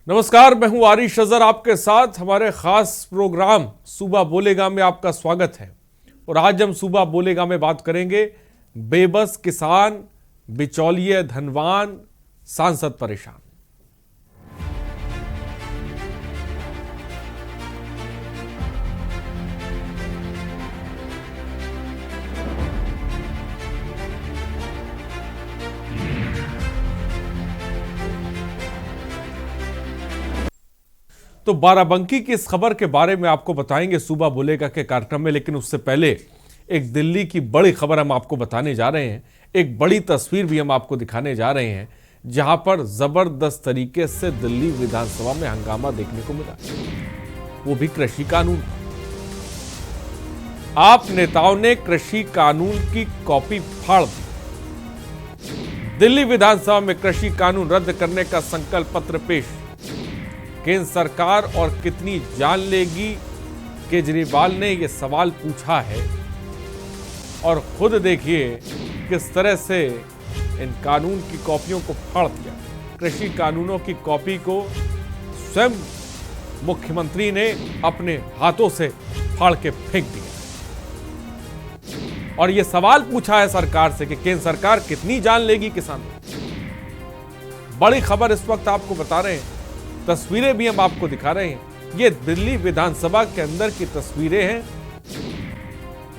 नमस्कार, मैं हूं आरिश अजहर आपके साथ। हमारे खास प्रोग्राम सूबा बोलेगा में आपका स्वागत है। और आज हम सूबा बोलेगा में बात करेंगे बेबस किसान, बिचौलिए धनवान, सांसद परेशान। तो बाराबंकी की इस खबर के बारे में आपको बताएंगे सूबा बोलेगा के कार्यक्रम में, लेकिन उससे पहले एक दिल्ली की बड़ी खबर हम आपको बताने जा रहे हैं। एक बड़ी तस्वीर भी हम आपको दिखाने जा रहे हैं, जहां पर जबरदस्त तरीके से दिल्ली विधानसभा में हंगामा देखने को मिला, वो भी कृषि कानून। आप नेताओं ने कृषि कानून की कॉपी फाड़ दी। दिल्ली विधानसभा में कृषि कानून रद्द करने का संकल्प पत्र पेश। केंद्र सरकार और कितनी जान लेगी, केजरीवाल ने यह सवाल पूछा है। और खुद देखिए किस तरह से इन कानून की कॉपियों को फाड़ दिया। कृषि कानूनों की कॉपी को स्वयं मुख्यमंत्री ने अपने हाथों से फाड़ के फेंक दिया। और यह सवाल पूछा है सरकार से कि केंद्र सरकार कितनी जान लेगी किसानों। बड़ी खबर इस वक्त आपको बता रहे हैं, तस्वीरें भी हम आपको दिखा रहे हैं। ये दिल्ली विधानसभा के अंदर की तस्वीरें हैं,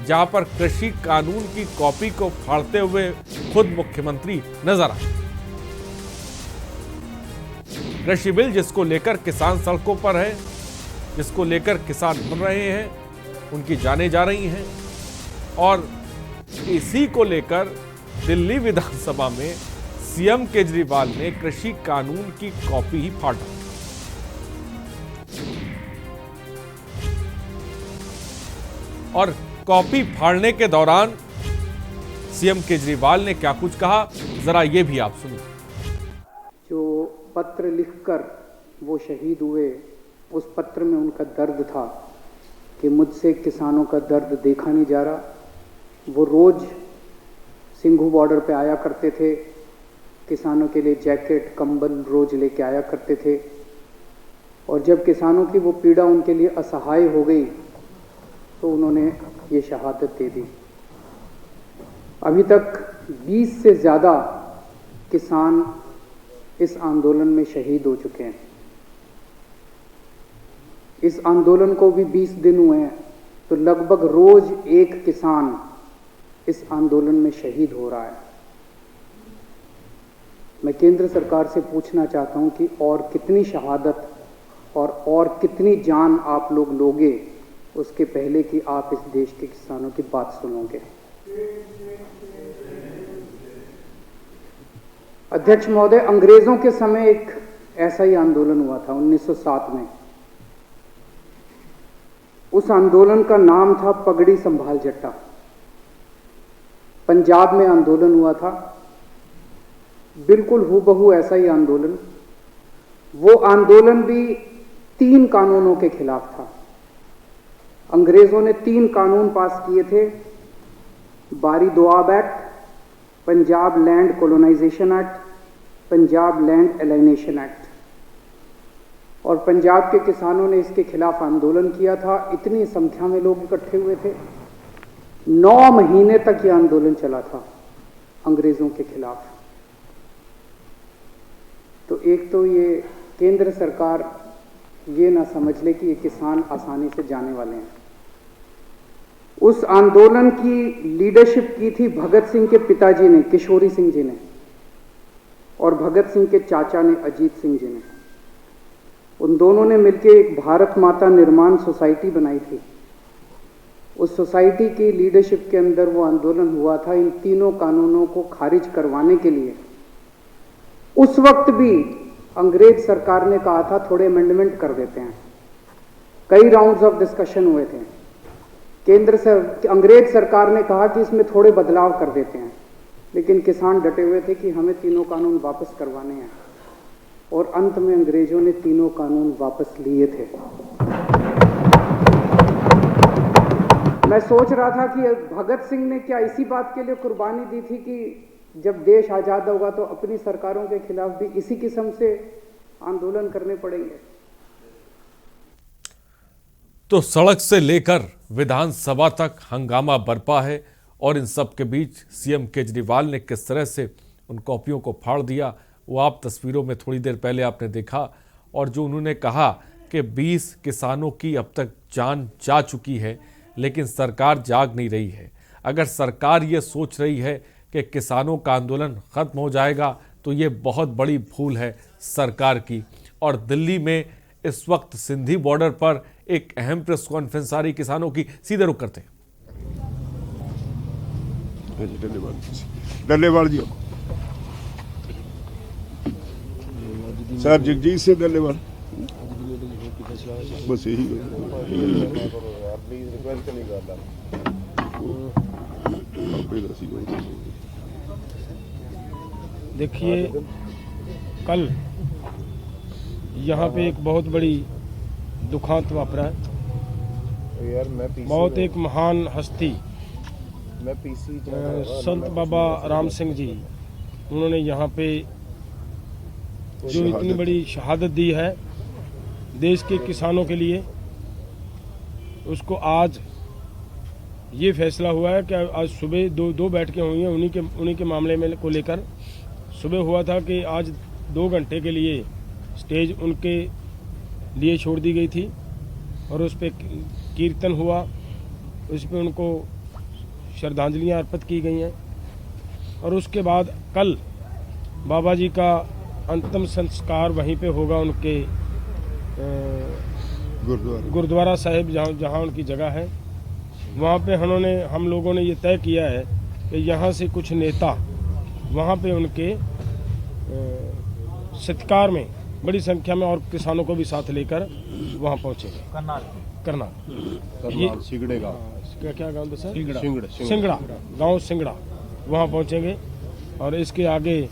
जहां पर कृषि कानून की कॉपी को फाड़ते हुए खुद मुख्यमंत्री नजर आए। कृषि बिल जिसको लेकर किसान सड़कों पर है, जिसको लेकर किसान मर रहे हैं, उनकी जानें जा रही हैं। और इसी को लेकर दिल्ली विधानसभा में सीएम केजरीवाल ने कृषि कानून की कॉपी ही फाड़ा। और कॉपी फाड़ने के दौरान सीएम केजरीवाल ने क्या कुछ कहा, जरा ये भी आप सुनिए। जो पत्र लिखकर वो शहीद हुए, उस पत्र में उनका दर्द था कि मुझसे किसानों का दर्द देखा नहीं जा रहा। वो रोज सिंघू बॉर्डर पे आया करते थे, किसानों के लिए जैकेट कंबल रोज लेके आया करते थे। और जब किसानों की वो पीड़ा उनके लिए असहाय हो गई तो उन्होंने ये शहादत दे दी। अभी तक 20 से ज़्यादा किसान इस आंदोलन में शहीद हो चुके हैं। इस आंदोलन को भी 20 दिन हुए हैं, तो लगभग रोज एक किसान इस आंदोलन में शहीद हो रहा है। मैं केंद्र सरकार से पूछना चाहता हूं कि और कितनी शहादत और कितनी जान आप लोग लोगे उसके पहले कि आप इस देश के किसानों की बात सुनोगे। अध्यक्ष महोदय, अंग्रेजों के समय एक ऐसा ही आंदोलन हुआ था 1907 में। उस आंदोलन का नाम था पगड़ी संभाल जट्टा। पंजाब में आंदोलन हुआ था, बिल्कुल हूबहू ऐसा ही आंदोलन। वो आंदोलन भी 3 कानूनों के खिलाफ था। अंग्रेजों ने 3 कानून पास किए थे, Bari Doab act, Punjab land colonisation act, Punjab land alienation act. और पंजाब के किसानों ने इसके खिलाफ आंदोलन किया था। इतनी संख्या में लोग इकट्ठे हुए थे। 9 महीने तक यह आंदोलन चला था अंग्रेजों के खिलाफ। तो एक तो ये केंद्र सरकार ये ना समझ ले कि ये किसान आसानी से जाने वाले हैं। उस आंदोलन की लीडरशिप की थी भगत सिंह के पिताजी ने, किशोरी सिंह जी ने, और भगत सिंह के चाचा ने, अजीत सिंह जी ने। उन दोनों ने मिलकर एक भारत माता निर्माण सोसाइटी बनाई थी। उस सोसाइटी की लीडरशिप के अंदर वो आंदोलन हुआ था इन 3 कानूनों को खारिज करवाने के लिए। उस वक्त भी अंग्रेज सरकार ने कहा था थोड़े अमेंडमेंट कर देते हैं। कई राउंड्स ऑफ डिस्कशन हुए थे। अंग्रेज सरकार ने कहा कि इसमें थोड़े बदलाव कर देते हैं, लेकिन किसान डटे हुए थे कि हमें 3 कानून वापस करवाने हैं। और अंत में अंग्रेजों ने 3 कानून वापस लिए थे। मैं सोच रहा था कि भगत सिंह ने क्या इसी बात के लिए कुर्बानी दी थी कि जब देश आज़ाद होगा तो अपनी सरकारों के खिलाफ भी इसी किस्म से आंदोलन करने पड़ेंगे। तो सड़क से लेकर विधानसभा तक हंगामा बरपा है और इन सब के बीच सीएम केजरीवाल ने किस तरह से उन कॉपियों को फाड़ दिया वो आप तस्वीरों में थोड़ी देर पहले आपने देखा। और जो उन्होंने कहा कि 20 किसानों की अब तक जान जा चुकी है, लेकिन सरकार जाग नहीं रही है। अगर सरकार ये सोच रही है कि किसानों का आंदोलन खत्म हो जाएगा तो ये बहुत बड़ी भूल है सरकार की। और दिल्ली में इस वक्त सिंधी बॉर्डर पर एक अहम प्रेस कॉन्फ्रेंस आ रही किसानों की, सीधे रुख करते हैं। डल्लेवाल जी सर, जगजीत सिंह डल्लेवाल, बस यही देखिए, कल यहाँ पे एक बहुत बड़ी दुखांत वापरा है। बहुत एक महान हस्ती संत बाबा राम सिंह जी, उन्होंने यहाँ पे जो इतनी बड़ी शहादत दी है देश के किसानों के लिए, उसको आज ये फैसला हुआ है कि आज सुबह दो बैठकें हुई हैं उन्हीं के मामले में को लेकर। सुबह हुआ था कि आज 2 घंटे के लिए स्टेज उनके लिए छोड़ दी गई थी और उस पर कीर्तन हुआ, उस पर उनको श्रद्धांजलियाँ अर्पित की गई हैं। और उसके बाद कल बाबा जी का अंतिम संस्कार वहीं पे होगा, उनके गुरुद्वारा साहिब जहाँ उनकी जगह है। वहाँ पे हम लोगों ने ये तय किया है कि यहाँ से कुछ नेता वहाँ पे उनके सत्कार में बड़ी संख्या में और किसानों को भी साथ लेकर वहाँ पहुँचेंगे। करनाल सिंगड़े गाँव, क्या गाँव सर? सिंगड़ा गाँव, सिंगड़ा, वहाँ पहुँचेंगे। और इसके आगे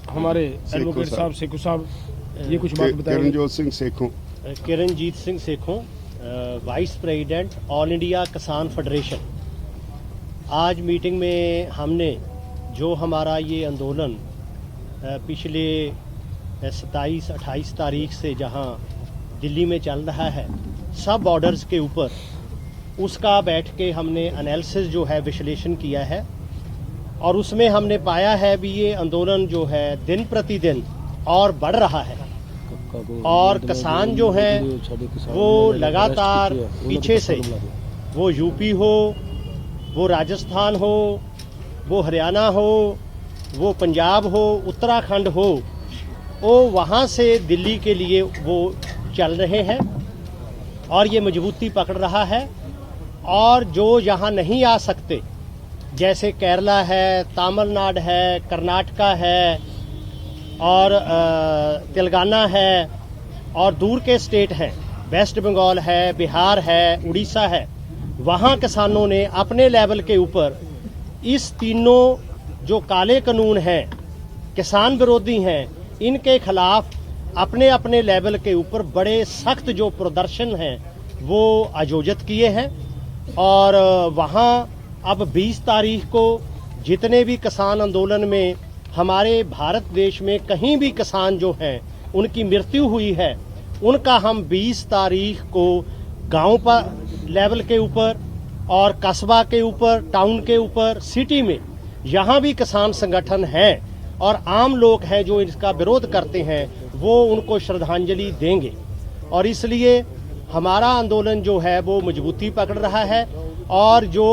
हमारे एडवोकेट साहब सेखू साहब ये कुछ बात बताएंगे। Kiranjit Singh Sekhon, vice president all India Kisan federation. आज मीटिंग में हमने जो हमारा ये आंदोलन पिछले 27-28 तारीख से जहां दिल्ली में चल रहा है सब बॉर्डर्स के ऊपर, उसका बैठ के हमने एनालिसिस जो है विश्लेषण किया है। और उसमें हमने पाया है भी ये आंदोलन जो है दिन प्रतिदिन और बढ़ रहा है और किसान जो हैं वो लगातार पीछे से, वो यूपी हो, वो राजस्थान हो, वो हरियाणा हो, वो पंजाब हो, उत्तराखंड हो, वो वहाँ से दिल्ली के लिए वो चल रहे हैं और ये मजबूती पकड़ रहा है। और जो यहाँ नहीं आ सकते, जैसे केरला है, तमिलनाडु है, कर्नाटका है और तेलंगाना है और दूर के स्टेट हैं, वेस्ट बंगाल है, बिहार है, उड़ीसा है, वहाँ किसानों ने अपने लेवल के ऊपर इस तीनों जो काले कानून हैं, किसान विरोधी हैं, इनके खिलाफ अपने अपने लेवल के ऊपर बड़े सख्त जो प्रदर्शन हैं वो आयोजित किए हैं। और वहाँ अब 20 तारीख को जितने भी किसान आंदोलन में हमारे भारत देश में कहीं भी किसान जो हैं उनकी मृत्यु हुई है, उनका हम 20 तारीख को गांव पर लेवल के ऊपर और कस्बा के ऊपर, टाउन के ऊपर, सिटी में, यहाँ भी किसान संगठन हैं और आम लोग हैं जो इसका विरोध करते हैं, वो उनको श्रद्धांजलि देंगे। और इसलिए हमारा आंदोलन जो है वो मजबूती पकड़ रहा है। और जो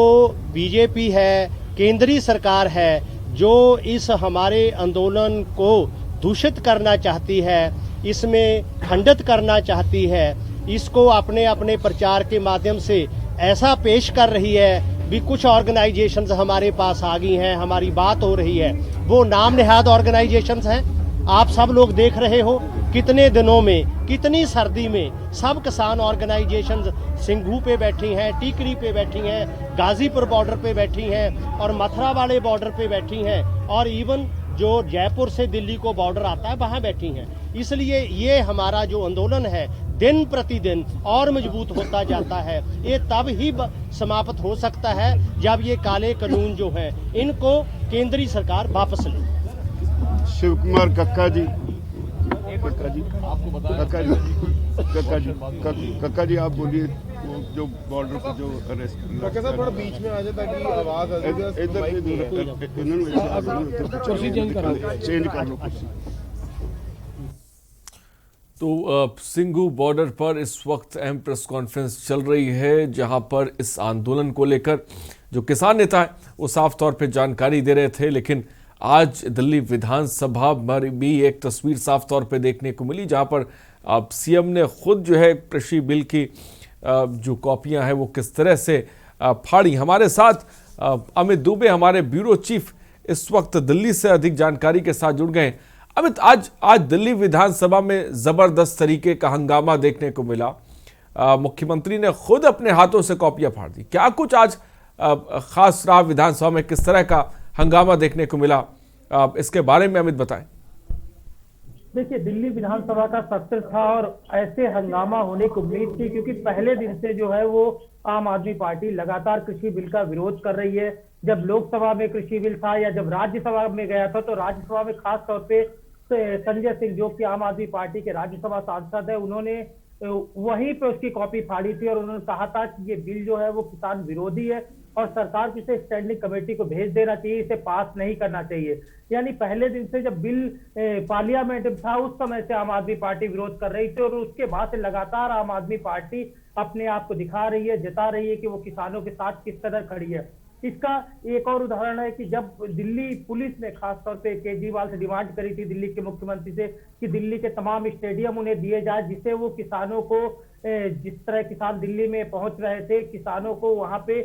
बीजेपी है, केंद्रीय सरकार है, जो इस हमारे आंदोलन को दूषित करना चाहती है, इसमें खंडित करना चाहती है, इसको अपने अपने प्रचार के माध्यम से ऐसा पेश कर रही है भी कुछ ऑर्गेनाइजेशंस हमारे पास आ गई हैं, हमारी बात हो रही है, वो नाम नेहाद ऑर्गेनाइजेशंस हैं। आप सब लोग देख रहे हो कितने दिनों में, कितनी सर्दी में सब किसान ऑर्गेनाइजेशंस सिंघू पे बैठी हैं, टीकरी पे बैठी हैं, गाजीपुर बॉर्डर पे बैठी हैं और मथुरा वाले बॉर्डर पे बैठी हैं और इवन जो जयपुर से दिल्ली को बॉर्डर आता है वहाँ बैठी हैं। इसलिए ये हमारा जो आंदोलन है दिन प्रतिदिन और मजबूत होता जाता है। ये तब ही समाप्त हो सकता है जब ये काले कानून जो हैं इनको केंद्रीय सरकार वापस ले। शिव कुमार कक्का जी, कक्का जी आप बोलिए, वो जो बॉर्डर पर जो अरेस्ट थोड़ा बीच में आ जाए ताकि आवाज चेंज कर लो कुर्सी। तो सिंघू बॉर्डर पर इस वक्त अहम प्रेस कॉन्फ्रेंस चल रही है, जहां पर इस आंदोलन को लेकर जो किसान नेता है वो साफ तौर पे जानकारी दे रहे थे, लेकिन आज दिल्ली विधानसभा में भी एक तस्वीर साफ तौर पे देखने को मिली, जहां पर सीएम ने खुद जो है कृषि बिल की जो कॉपियां हैं वो किस तरह से फाड़ी। हमारे साथ अमित दुबे, हमारे ब्यूरो चीफ, इस वक्त दिल्ली से अधिक जानकारी के साथ जुड़ गए। अमित, आज दिल्ली विधानसभा में जबरदस्त तरीके का हंगामा देखने को मिला। मुख्यमंत्री ने खुद अपने हाथों से कॉपियां फाड़ दी। क्या कुछ आज खास रहा विधानसभा में, किस तरह का हंगामा देखने को मिला, इसके बारे में अमित बताएं। देखिए, दिल्ली विधानसभा का सत्र था और ऐसे हंगामा होने की उम्मीद थी, क्योंकि पहले दिन से जो है वो आम आदमी पार्टी लगातार कृषि बिल का विरोध कर रही है। जब लोकसभा में कृषि बिल था या जब राज्यसभा में गया था, तो राज्यसभा में खास तौर पे संजय सिंह, जो कि आम आदमी पार्टी के राज्यसभा सांसद है, उन्होंने वहीं पे उसकी कॉपी फाड़ी थी और उन्होंने कहा था कि ये बिल जो है वो किसान विरोधी है और सरकार को इसे स्टैंडिंग कमेटी को भेज देना चाहिए, इसे पास नहीं करना चाहिए। यानी पहले दिन से जब बिल पार्लियामेंट में था, उस समय से आम आदमी पार्टी विरोध कर रही थी और उसके बाद से लगातार आम आदमी पार्टी अपने आप को दिखा रही है, जता रही है कि वो किसानों के साथ किस कदर खड़ी है। इसका एक और उदाहरण है कि जब दिल्ली पुलिस ने खासतौर पे केजरीवाल से डिमांड करी थी, दिल्ली के मुख्यमंत्री से, कि दिल्ली के तमाम स्टेडियम उन्हें दिए जाए, जिससे वो किसानों को, जिस तरह किसान दिल्ली में पहुंच रहे थे, किसानों को वहां पे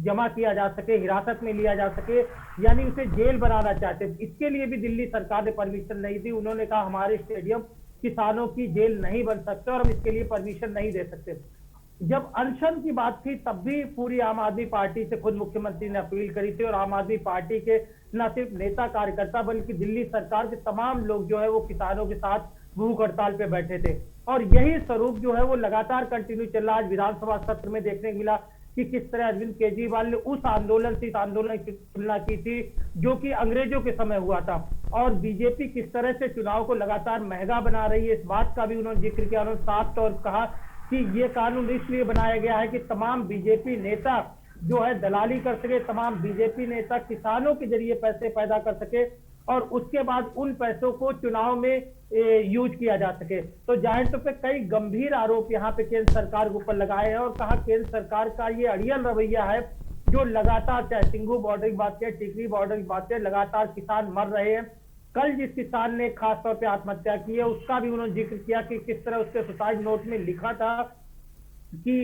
जमा किया जा सके, हिरासत में लिया जा सके, यानी उसे जेल बनाना चाहते। इसके लिए भी दिल्ली सरकार ने परमिशन नहीं दी। उन्होंने कहा हमारे स्टेडियम किसानों की जेल नहीं बन सकते और हम इसके लिए परमिशन नहीं दे सकते। जब अनशन की बात थी, तब भी पूरी आम आदमी पार्टी से खुद मुख्यमंत्री ने अपील करी थी और आम आदमी पार्टी के न सिर्फ नेता कार्यकर्ता बल्कि दिल्ली सरकार के तमाम लोग जो है वो किसानों के साथ भूख हड़ताल पे बैठे थे और यही स्वरूप जो है वो लगातार कंटिन्यू चल रहा। आज विधानसभा सत्र में देखने को मिला कि किस तरह अरविंद केजरीवाल ने उस आंदोलन से इस आंदोलन की तुलना की थी जो कि अंग्रेजों के समय हुआ था और बीजेपी किस तरह से चुनाव को लगातार महंगा बना रही है, इस बात का भी उन्होंने जिक्र किया। उन्होंने साफ तौर पर कहा कि ये कानून इसलिए बनाया गया है कि तमाम बीजेपी नेता जो है दलाली कर सके, तमाम बीजेपी नेता किसानों के जरिए पैसे पैदा कर सके और उसके बाद उन पैसों को चुनाव में यूज किया जा सके। तो जाहिर तौर पे कई गंभीर आरोप यहाँ पे केंद्र सरकार के ऊपर लगाए हैं और कहा केंद्र सरकार का ये अड़ियल रवैया है जो लगातार, चाहे सिंघू बॉर्डर की बात करें, टिकरी बॉर्डर की बात करें, लगातार किसान मर रहे हैं। कल जिस किसान ने खासतौर पे आत्महत्या की है उसका भी उन्होंने जिक्र किया कि किस तरह उसके सुसाइड नोट में लिखा था कि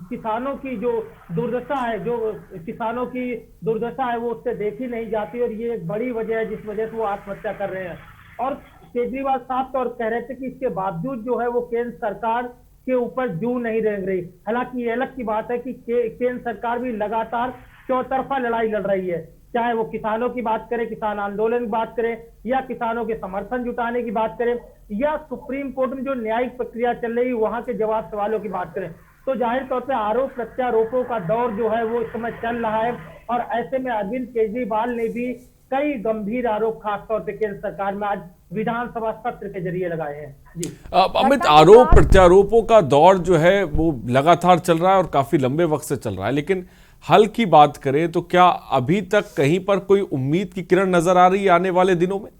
किसानों की जो दुर्दशा है, जो किसानों की दुर्दशा है वो उससे देखी नहीं जाती और ये एक बड़ी वजह है जिस वजह से वो आत्महत्या कर रहे हैं। और केजरीवाल साफ तौर कह रहे थे कि इसके बावजूद जो है वो केंद्र सरकार के ऊपर जू नहीं रेंग रही। हालांकि ये अलग की बात है कि केंद्र सरकार भी लगातार चौतरफा लड़ाई लड़ रही है, चाहे वो किसानों की बात करें, किसान आंदोलन की बात करें या किसानों के समर्थन जुटाने की बात करें या सुप्रीम कोर्ट में जो न्यायिक प्रक्रिया चल रही है वहां के जवाब सवालों की बात करें। तो जाहिर तौर पे आरोप प्रत्यारोपों का दौर जो है वो इस समय चल रहा है और ऐसे में अरविंद केजरीवाल ने भी कई गंभीर आरोप खासतौर पे केंद्र सरकार में आज विधानसभा सत्र के जरिए लगाए हैं। जी अमित, आरोप प्रत्यारोपों का दौर जो है वो लगातार चल रहा है और काफी लंबे वक्त से चल रहा है, लेकिन हल की बात करें तो क्या अभी तक कहीं पर कोई उम्मीद की किरण नजर आ रही है आने वाले दिनों में?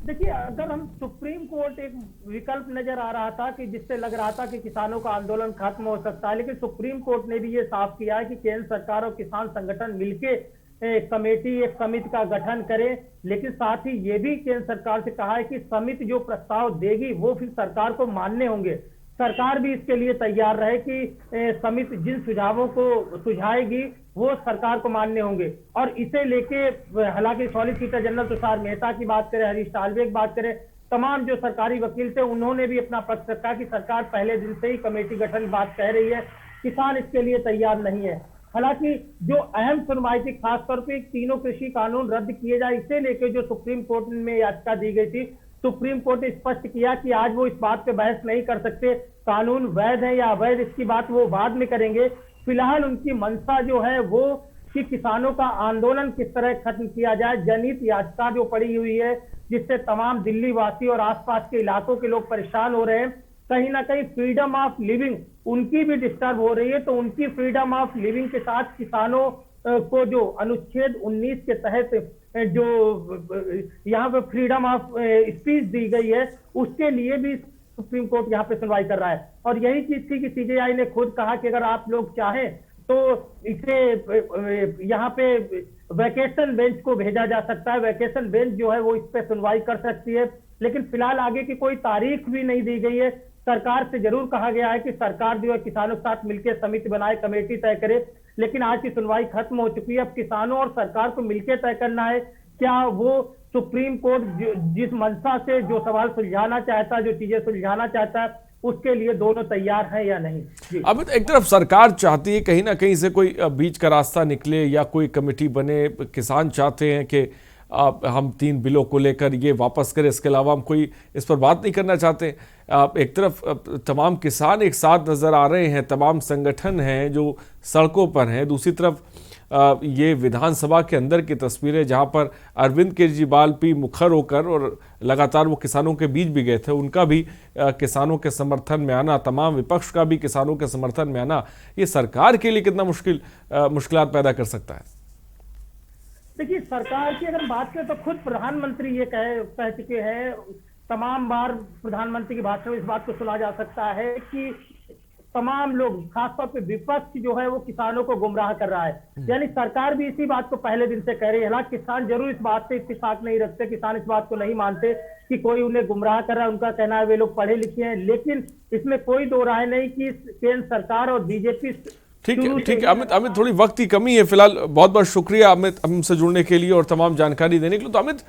देखिए, अगर हम सुप्रीम कोर्ट एक विकल्प नजर आ रहा था कि जिससे लग रहा था कि किसानों का आंदोलन खत्म हो सकता है, लेकिन सुप्रीम कोर्ट ने भी ये साफ किया है कि केंद्र सरकार और किसान संगठन मिलकर एक समिति का गठन करें, लेकिन साथ ही ये भी केंद्र सरकार से कहा है कि समिति जो प्रस्ताव देगी वो फिर सरकार को मानने होंगे। सरकार भी इसके लिए तैयार रहे कि समिति जिन सुझावों को सुझाएगी वो सरकार को मानने होंगे और इसे लेके हालांकि सॉलिसिटर जनरल तुषार मेहता की बात करें, हरीश साल्वे की बात करें, तमाम जो सरकारी वकील थे उन्होंने भी अपना पक्ष रखा कि सरकार पहले दिन से ही कमेटी गठन की बात कह रही है, किसान इसके लिए तैयार नहीं है। हालांकि जो अहम सुनवाई थी खासतौर पे तीनों कृषि कानून रद्द किए जाए इसे लेकर जो सुप्रीम कोर्ट में याचिका दी गई थी, सुप्रीम कोर्ट ने स्पष्ट किया कि आज वो इस बात पे बहस नहीं कर सकते, कानून वैध है या अवैध इसकी बात वो बाद में करेंगे। फिलहाल उनकी मंशा जो है वो कि किसानों का आंदोलन किस तरह खत्म किया जाए। जनहित याचिका जो पड़ी हुई है, जिससे तमाम दिल्ली वासी और आसपास के इलाकों के लोग परेशान हो रहे हैं, कहीं ना कहीं फ्रीडम ऑफ लिविंग उनकी भी डिस्टर्ब हो रही है। तो उनकी फ्रीडम ऑफ लिविंग के साथ किसानों को जो अनुच्छेद 19 के तहत जो यहाँ पे फ्रीडम ऑफ स्पीच दी गई है, उसके लिए भी सुप्रीम कोर्ट यहाँ पे सुनवाई कर रहा है। और यही चीज थी कि सीजेआई ने खुद कहा कि अगर आप लोग चाहें तो इसे यहाँ पे वैकेशन बेंच को भेजा जा सकता है। वैकेशन बेंच जो है वो इस पे सुनवाई कर सकती है, लेकिन फिलहाल आगे की कोई तारीख भी नहीं दी गई है। सरकार से जरूर कहा गया है कि सरकार जो है किसानों के साथ मिलकर समिति बनाए, कमेटी तय करे, लेकिन आज की सुनवाई खत्म हो चुकी है। अब किसानों और सरकार को मिलकर तय करना है क्या वो सुप्रीम कोर्ट जिस मंशा से जो सवाल सुलझाना चाहता है, जो चीजें सुलझाना चाहता है, उसके लिए दोनों तैयार हैं या नहीं। अब एक तरफ सरकार चाहती है कहीं ना कहीं से कोई बीच का रास्ता निकले या कोई कमेटी बने, किसान चाहते हैं कि हम 3 बिलों को लेकर ये वापस करें, इसके अलावा हम कोई इस पर बात नहीं करना चाहते। एक तरफ तमाम किसान एक साथ नज़र आ रहे हैं, तमाम संगठन हैं जो सड़कों पर हैं, दूसरी तरफ ये विधानसभा के अंदर की तस्वीरें जहां पर अरविंद केजरीवाल भी मुखर होकर और लगातार वो किसानों के बीच भी गए थे, उनका भी किसानों के समर्थन में आना, तमाम विपक्ष का भी किसानों के समर्थन में आना, ये सरकार के लिए कितना मुश्किलात पैदा कर सकता है? देखिए, सरकार की अगर बात करें तो खुद प्रधानमंत्री ये कह चुके हैं, तमाम बार प्रधानमंत्री की भाषण में इस बात को सुना जा सकता है कि तमाम लोग, खासतौर पे विपक्ष जो है वो किसानों को गुमराह कर रहा है। यानी सरकार भी इसी बात को पहले दिन से कह रही है। हालांकि किसान जरूर इस बात से इत्तेफाक नहीं रखते, किसान इस बात को नहीं मानते कि कोई उन्हें गुमराह कर रहा है। उनका कहना है वे लोग पढ़े लिखे हैं, लेकिन इसमें कोई दो राय नहीं कि केंद्र सरकार और बीजेपी। ठीक है अमित, थोड़ी वक्त की कमी है फिलहाल। बहुत बहुत शुक्रिया अमित हमसे जुड़ने के लिए और तमाम जानकारी देने के लिए। तो अमित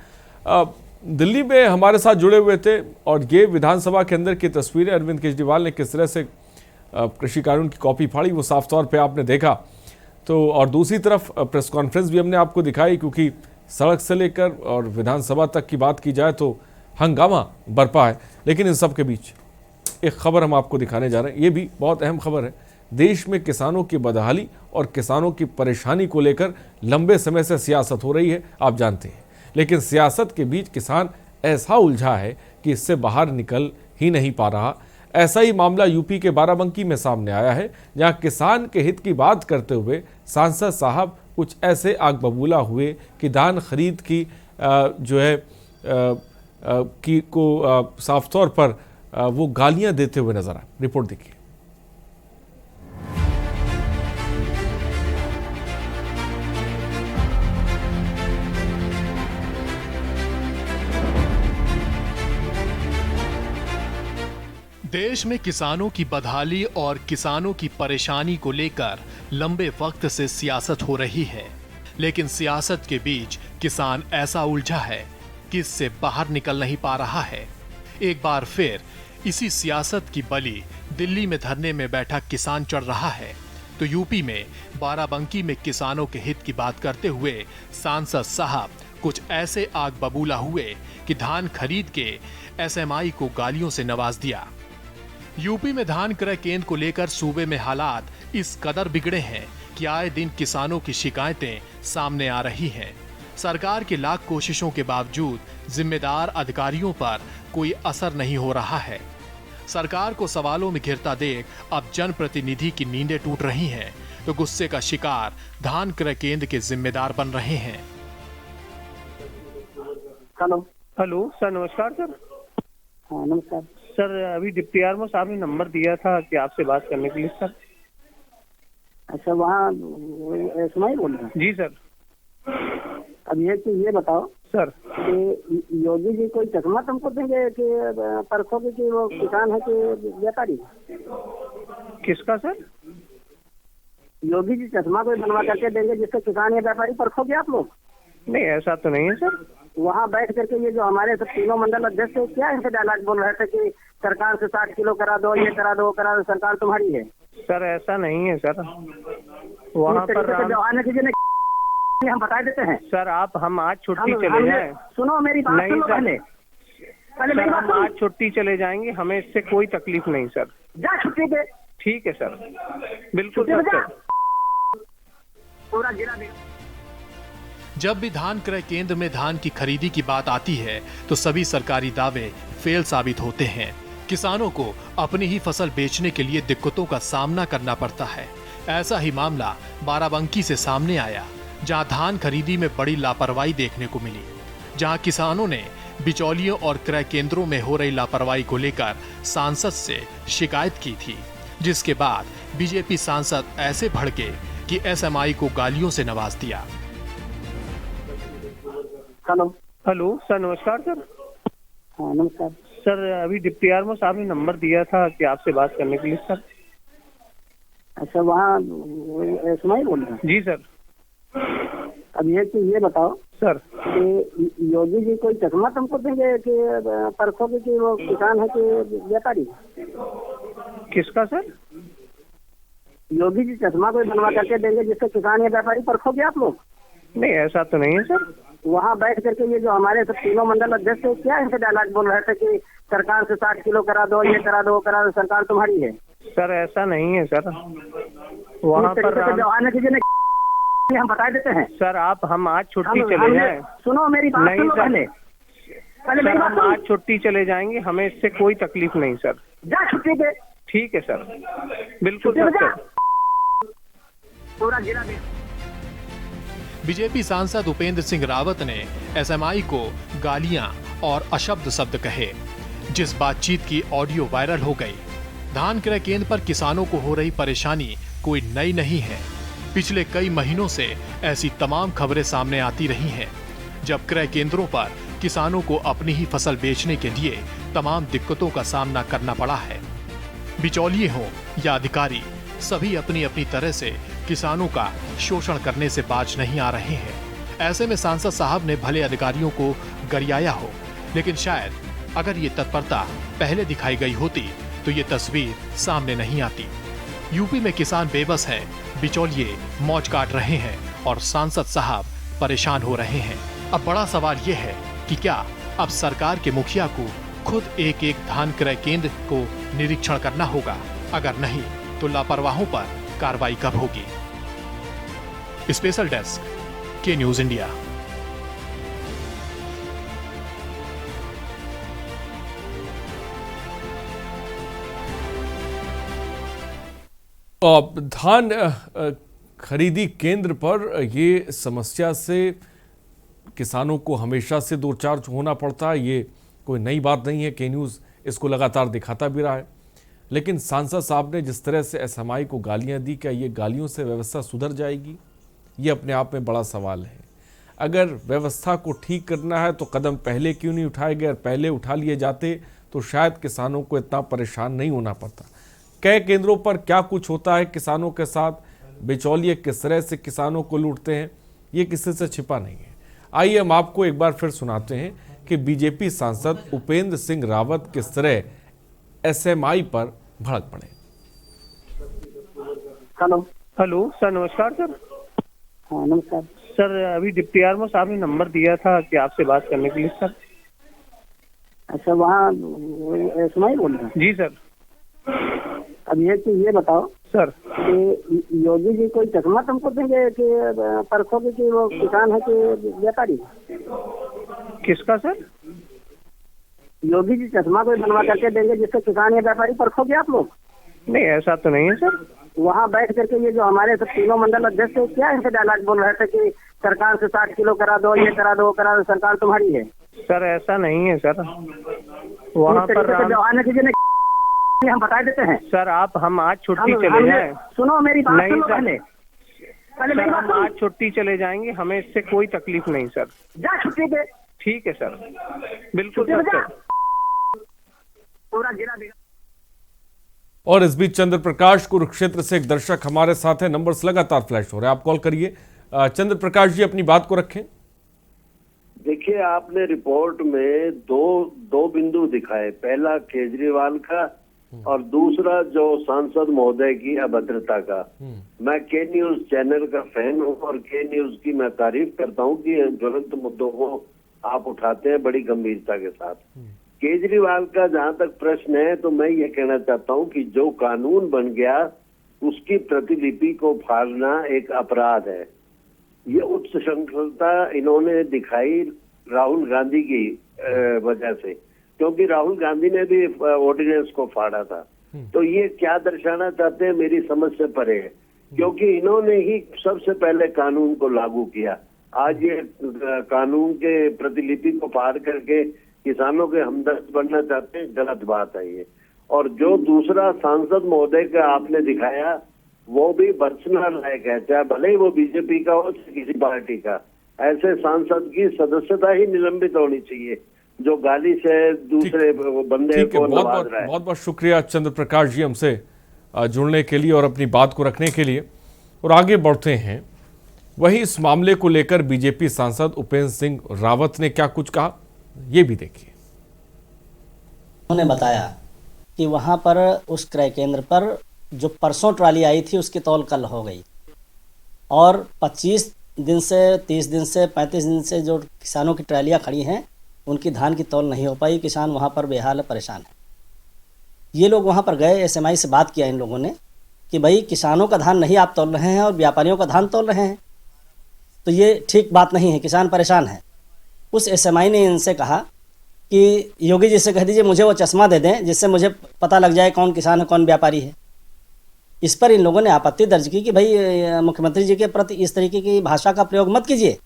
दिल्ली में हमारे साथ जुड़े हुए थे और ये विधानसभा के अंदर की तस्वीरें, अरविंद केजरीवाल ने किस तरह से कृषि कानून की कॉपी फाड़ी, वो साफ तौर पे आपने देखा। तो और दूसरी तरफ प्रेस कॉन्फ्रेंस भी हमने आपको दिखाई, क्योंकि सड़क से लेकर और विधानसभा तक की बात की जाए तो हंगामा बरपा है। लेकिन इन सब के बीच एक खबर हम आपको दिखाने जा रहे हैं, ये भी बहुत अहम खबर है। देश में किसानों की बदहाली और किसानों की परेशानी को लेकर लंबे समय से सियासत हो रही है, आप जानते हैं। लेकिन सियासत के बीच किसान ऐसा उलझा है कि इससे बाहर निकल ही नहीं पा रहा। ऐसा ही मामला यूपी के बाराबंकी में सामने आया है, जहां किसान के हित की बात करते हुए सांसद साहब कुछ ऐसे आग बबूला हुए कि धान खरीद की जो है की को साफ तौर पर वो गालियां देते हुए नजर आए। रिपोर्ट देखिए। देश में किसानों की बदहाली और किसानों की परेशानी को लेकर लंबे वक्त से सियासत हो रही है, लेकिन सियासत के बीच किसान ऐसा उलझा है कि इससे बाहर निकल नहीं पा रहा है। एक बार फिर इसी सियासत की बलि दिल्ली में धरने में बैठा किसान चढ़ रहा है, तो यूपी में बाराबंकी में किसानों के हित की बात करते हुए सांसद साहब कुछ ऐसे आग बबूला हुए कि धान खरीद के एसएमआई को गालियों से नवाज दिया। यूपी में धान क्रय केंद्र को लेकर सूबे में हालात इस कदर बिगड़े हैं कि आए दिन किसानों की शिकायतें सामने आ रही हैं। सरकार की लाख कोशिशों के बावजूद जिम्मेदार अधिकारियों पर कोई असर नहीं हो रहा है। सरकार को सवालों में घिरता देख अब जनप्रतिनिधि की नींदें टूट रही हैं, तो गुस्से का शिकार धान क्रय केंद्र के जिम्मेदार बन रहे हैं। हेलो सर, नमस्कार सर। हाँ नमस्कार सर, अभी डिप्टी आरओ साहब ने नंबर दिया था कि आपसे बात करने के लिए सर। अच्छा, वहाँ एसएमआई बोल रहे हैं? जी सर। अब ये बताओ सर कि योगी जी कोई चकमा तुमको देंगे कि परसों की वो किसान है कि व्यापारी? किसका सर? योगी जी चश्मा कोई बनवा करके देंगे जिससे किसान या व्यापारी परखोगे आप लोग? नहीं, ऐसा तो नहीं है सर। वहाँ बैठ करके ये जो हमारे सब तीनों मंडल अध्यक्ष है, क्या इनसे डायलॉग बोल रहे थे कि सरकार से 60 किलो करा दो, ये करा दो, वो करा दो, सरकार तुम्हारी है? सर ऐसा नहीं है सर। वहाँ पर आने की हम बता देते हैं सर। हम आज छुट्टी चले जाए। सुनो मेरी बात। नहीं सर, पहले हम आज छुट्टी चले जाएंगे, हमें इससे कोई तकलीफ नहीं सर। जा छुट्टी दे। ठीक है सर, बिल्कुल सर। पूरा जिला जब भी धान क्रय केंद्र में धान की खरीदी की बात आती है तो सभी सरकारी दावे फेल साबित होते हैं। किसानों को अपनी ही फसल बेचने के लिए दिक्कतों का सामना करना पड़ता है। ऐसा ही मामला बाराबंकी से सामने आया, जहां धान खरीदी में बड़ी लापरवाही देखने को मिली, जहां किसानों ने बिचौलियों और क्रय केंद्रों में हो रही लापरवाही को लेकर सांसद से शिकायत की थी, जिसके बाद बीजेपी सांसद ऐसे भड़के कि एसएमआई को गालियों से नवाज दिया। हेलो सर, नमस्कार सर। हाँ नमस्कार सर, अभी डिप्टी आरओ साहब ने नंबर दिया था कि आपसे बात करने के लिए सर। अच्छा, वहाँ एसएमआई बोल रहे हैं? जी सर। अब ये बताओ सर कि योगी जी कोई चकमा तुमको देंगे कि परखोगे कि वो किसान है कि व्यापारी? किसका सर? योगी जी चश्मा कोई बनवा करके देंगे जिससे किसान या व्यापारी परखोगे आप लोग? नहीं, ऐसा तो नहीं है सर। वहाँ बैठ करके ये जो हमारे सब तीनों मंडल अध्यक्ष है, क्या इनसे डायलॉग बोल रहे थे कि सरकार से 60 किलो करा दो, ये करा दो, करा दो, सरकार तुम्हारी है? सर ऐसा नहीं है सर। वहाँ पर आने की हम बता देते हैं सर। हम आज छुट्टी चले जाए। सुनो मेरी बात, नहीं सुनो सर, पहले सर हम आज छुट्टी चले जाएंगे, हमें इससे कोई तकलीफ नहीं सर। जा छुट्टी दे। ठीक है सर, बिल्कुल सर। पूरा जिला बीजेपी सांसद उपेंद्र सिंह रावत ने एसएमआई को गालियां और अशब्द शब्द कहे, जिस बातचीत की ऑडियो वायरल हो गई। धान क्रय केंद्र पर किसानों को हो रही परेशानी कोई नई नहीं है। पिछले कई महीनों से ऐसी तमाम खबरें सामने आती रही हैं, जब क्रय केंद्रों पर किसानों को अपनी ही फसल बेचने के लिए तमाम दिक्कतों का सामना करना पड़ा है। बिचौलिए हों या अधिकारी, सभी अपनी अपनी तरह से किसानों का शोषण करने से बाज नहीं आ रहे हैं। ऐसे में सांसद साहब ने भले अधिकारियों को गरियाया हो, लेकिन शायद अगर ये तत्परता पहले दिखाई गई होती तो ये तस्वीर सामने नहीं आती। यूपी में किसान बेबस है, बिचौलिए मौज काट रहे हैं और सांसद साहब परेशान हो रहे हैं। अब बड़ा सवाल ये है कि क्या अब सरकार के मुखिया को खुद एक एक धान क्रय केंद्र को निरीक्षण करना होगा? अगर नहीं तो लापरवाहों पर कार्रवाई कब होगी? स्पेशल डेस्क, के न्यूज इंडिया। धान खरीदी केंद्र पर ये समस्या से किसानों को हमेशा से दो चार होना पड़ता है, ये कोई नई बात नहीं है। के न्यूज़ इसको लगातार दिखाता भी रहा है। लेकिन सांसद साहब ने जिस तरह से एसएमआई को गालियां दी, क्या ये गालियों से व्यवस्था सुधर जाएगी? ये अपने आप में बड़ा सवाल है। अगर व्यवस्था को ठीक करना है तो कदम पहले क्यों नहीं उठाए गए? पहले उठा लिए जाते तो शायद किसानों को इतना परेशान नहीं होना पड़ता। कई केंद्रों पर क्या कुछ होता है किसानों के साथ, बिचौलिए किस तरह से किसानों को लूटते हैं, ये किसी से छिपा नहीं है। आइए हम आपको एक बार फिर सुनाते हैं कि बीजेपी सांसद उपेंद्र सिंह रावत किस तरह एसएमआई पर भड़क पड़े। हेलो सर, नमस्कार सर। हाँ नमस्कार सर, अभी डिप्टी आरओ साहब ने नंबर दिया था कि आपसे बात करने के लिए सर। अच्छा, वहाँ एसएमआई बोल रहे हैं? जी सर। अब ये बताओ सर कि योगी जी कोई चकमा तुमको देंगे कि परखोगे कि वो किसान है कि व्यापारी? किसका सर? योगी जी चश्मा कोई बनवा करके देंगे जिससे किसान या व्यापारी परखोगे आप लोग? नहीं, ऐसा तो नहीं है सर। वहाँ बैठ करके ये जो हमारे सब तीनों मंडल अध्यक्ष है, क्या इनसे डायलॉग बोल रहे थे कि सरकार से 60 किलो करा दो, ये करा दो, करा दो, सरकार तुम्हारी है? सर ऐसा नहीं है सर। वहाँ पर आने की हम बता देते हैं सर। हम आज छुट्टी चले जाए। सुनो मेरी बात, नहीं सर, पहले हम आज छुट्टी चले जाएंगे, हमें इससे कोई तकलीफ नहीं सर। जा छुट्टी दे। ठीक है सर, बिल्कुल सर। पूरा जिला देगा। और इस बीच चंद्र प्रकाश कुरुक्षेत्र से एक दर्शक हमारे साथ है। नंबर्स लगातार फ्लैश हो रहे हैं, आप कॉल करिए। चंद्र प्रकाश जी, अपनी बात को रखें। देखिए, आपने रिपोर्ट में दो बिंदु दिखाए, पहला केजरीवाल का और दूसरा जो सांसद महोदय की अभद्रता का। मैं के न्यूज चैनल का फैन हूं और के न्यूज की मैं तारीफ करता हूं कि ज्वलंत मुद्दों को आप उठाते हैं बड़ी गंभीरता के साथ। केजरीवाल का जहां तक प्रश्न है तो मैं ये कहना चाहता हूं कि जो कानून बन गया उसकी प्रतिलिपि को फाड़ना एक अपराध है। ये उच्च संकल्पता इन्होंने दिखाई राहुल गांधी की वजह से, क्योंकि राहुल गांधी ने भी ऑर्डिनेंस को फाड़ा था। तो ये क्या दर्शाना चाहते हैं मेरी समझ से परे है, क्योंकि इन्होंने ही सबसे पहले कानून को लागू किया। आज ये कानून के प्रतिलिपि को फाड़ करके किसानों के हमदर्द बनना चाहते हैं, गलत बात है ये। और जो दूसरा सांसद महोदय का आपने दिखाया वो भी बरसना लायक है, चाहे भले ही वो बीजेपी का हो चाहे किसी पार्टी का। ऐसे सांसद की सदस्यता ही निलंबित होनी चाहिए जो गाली से दूसरे बंदे को नवाज रहा है। बहुत बहुत शुक्रिया चंद्र प्रकाश जी हमसे जुड़ने के लिए और अपनी बात को रखने के लिए। और आगे बढ़ते हैं, वही इस मामले को लेकर बीजेपी सांसद उपेंद्र सिंह रावत ने क्या कुछ कहा, ये भी देखिए। उन्होंने बताया कि वहां पर उस क्रय केंद्र पर जो परसों ट्राली आई थी उसकी तौल कल हो गई, और 25 दिन से 30 दिन से 35 दिन से जो किसानों की ट्रालियां खड़ी हैं उनकी धान की तौल नहीं हो पाई। किसान वहां पर बेहाल परेशान है। ये लोग वहां पर गए, एसएमआई से बात किया इन लोगों ने कि भाई किसानों का धान नहीं आप तौल रहे हैं और व्यापारियों का धान तौल रहे हैं, तो ये ठीक बात नहीं है, किसान परेशान है। उस एसएमआई ने इनसे कहा कि योगी जी से कह दीजिए मुझे वो चश्मा दे दें जिससे मुझे पता लग जाए कौन किसान है कौन व्यापारी है। इस पर इन लोगों ने आपत्ति दर्ज की कि भाई मुख्यमंत्री जी के प्रति इस तरीके की भाषा का प्रयोग मत कीजिए।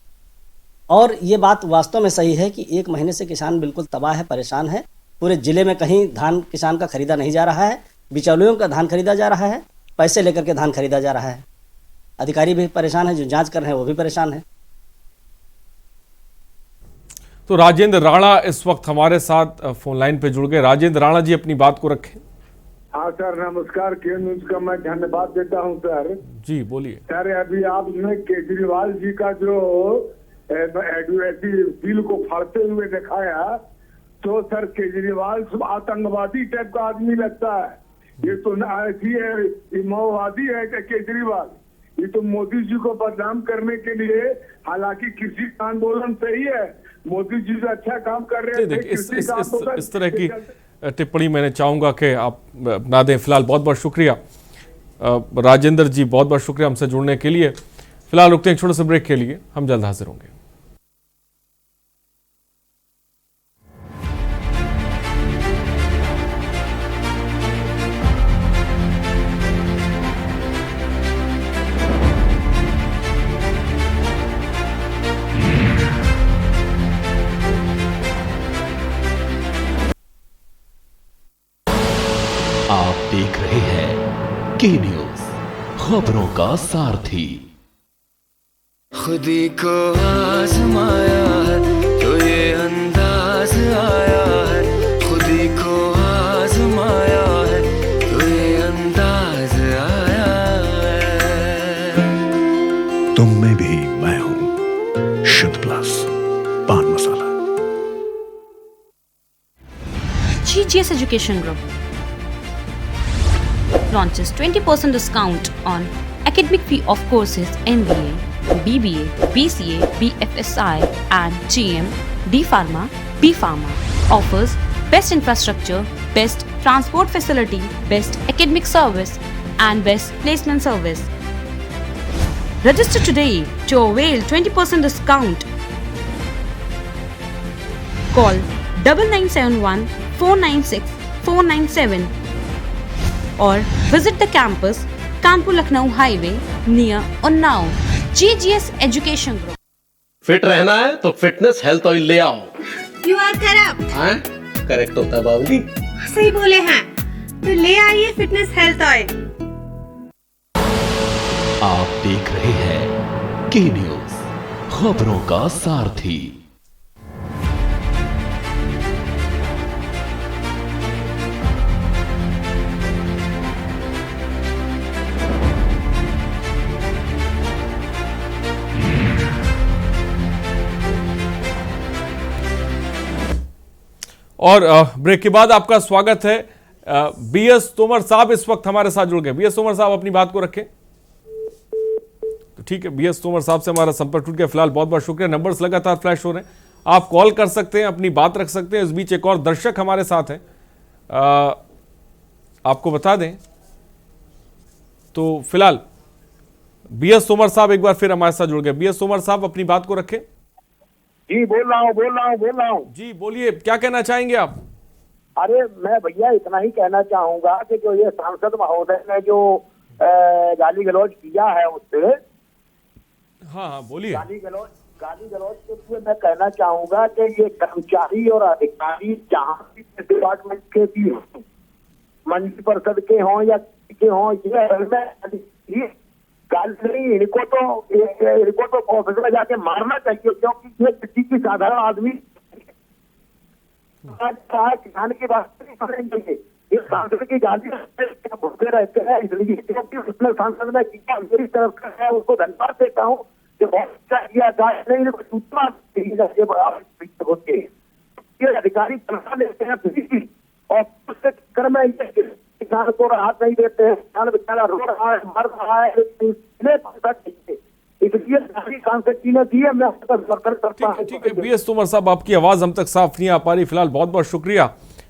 और ये बात वास्तव में सही है कि 1 महीने से किसान बिल्कुल तबाह है, परेशान है। पूरे जिले में कहीं धान किसान का खरीदा नहीं जा रहा है, बिचौलियों का धान खरीदा जा रहा है, पैसे लेकर के धान खरीदा जा रहा है। अधिकारी भी परेशान है, जो जांच कर रहे हैं वो भी परेशान है। तो राजेंद्र राणा इस वक्त हमारे साथ फोन लाइन पे जुड़ गए। राजेंद्र राणा जी अपनी बात को रखें। हाँ सर, नमस्कार। के न्यूज का मैं धन्यवाद देता हूँ सर। जी बोलिए सर, अभी आपने केजरीवाल जी का जो बिल को फाड़ते हुए दिखाया, तो सर केजरीवाल आतंकवादी टाइप का आदमी लगता है। ये तो ऐसी है, ये माओवादी है कि केजरीवाल। ये तो मोदी जी को बदनाम करने के लिए, हालांकि कृषि आंदोलन सही है, मोदी जी अच्छा काम कर रहे हैं। इस तरह की टिप्पणी मैंने चाहूंगा कि आप ना दें। फिलहाल बहुत बहुत शुक्रिया राजेंद्र जी, बहुत बहुत शुक्रिया हमसे जुड़ने के लिए। फिलहाल रुकते हैं छोटे से ब्रेक के लिए, हम जल्द हाजिर होंगे। आप देख रहे हैं के न्यूज, खबरों का सारथी। खुदी को आजमाया है तो ये अंदाज आया है, खुदी को आजमाया है तो ये अंदाज आया है। तुम में भी मैं हूं, शुद्ध प्लस पान मसाला। GGS Education Group launches 20% discount on academic fee of courses MBA, BBA, BCA, BFSI and GM, D Pharma, B Pharma. Offers best infrastructure, best transport facility, best academic service and best placement service. Register today to avail 20% discount. Call 9971 496 497 or visit the campus Kanpur Lucknow highway near Unnao. GGS Education Group। Fit रहना है तो fitness health oil ले आओ। You are correct। हाँ, correct होता है बाबूजी। सही बोले हैं, तो ले आइए फिटनेस हेल्थ ऑयल। आप देख रहे हैं के न्यूज, खबरों का सारथी। और ब्रेक के बाद आपका स्वागत है। बीएस तोमर साहब इस वक्त हमारे साथ जुड़ गए। बीएस तोमर साहब अपनी बात को रखें। तो ठीक है, बीएस तोमर साहब से हमारा संपर्क टूट गया। फिलहाल बहुत बहुत शुक्रिया। नंबर्स लगातार फ्लैश हो रहे हैं, आप कॉल कर सकते हैं, अपनी बात रख सकते हैं। इस बीच एक और दर्शक हमारे साथ हैं, आपको बता दें तो फिलहाल बीएस तोमर साहब एक बार फिर हमारे साथ जुड़ गए। बीएस तोमर साहब अपनी बात को रखें। जी बोल रहा हूँ। जी बोलिए, क्या कहना चाहेंगे आप? अरे मैं भैया इतना ही कहना चाहूंगा कि जो ये सांसद महोदय ने जो गाली गलौज किया है उससे, हाँ बोलिए। गाली गलौज के लिए मैं कहना चाहूंगा कि ये कर्मचारी और अधिकारी जहाँ भी डिपार्टमेंट के भी हों, मंडी परिषद के हों या के हों, ये गाली नहीं, इनको तो ऑफिस में जाके मारना चाहिए, क्योंकि ये किसी की साधारण आदमी किसान की बात नहीं करेंगे, ये सांसद की गाली भूखे रहते हैं, इसलिए क्योंकि उसने सांसद ने किया, मेरी तरफ से है उसको धन्यवाद देता हूँ कि बहुत अच्छा किया। होते ये अधिकारी तनख्वाह लेते हैं फ्री और उसके चक्कर में किसान को राहत नहीं देते हैं, किसान बेचारा रो रहा है, मर रहा है, इसलिए सांसद जी ने दी है, मैं उसका समर्थन करता हूँ। ठीक है बीएस तोमर साहब, आपकी आवाज हम तक साफ नहीं आ पा रही। फिलहाल बहुत बहुत शुक्रिया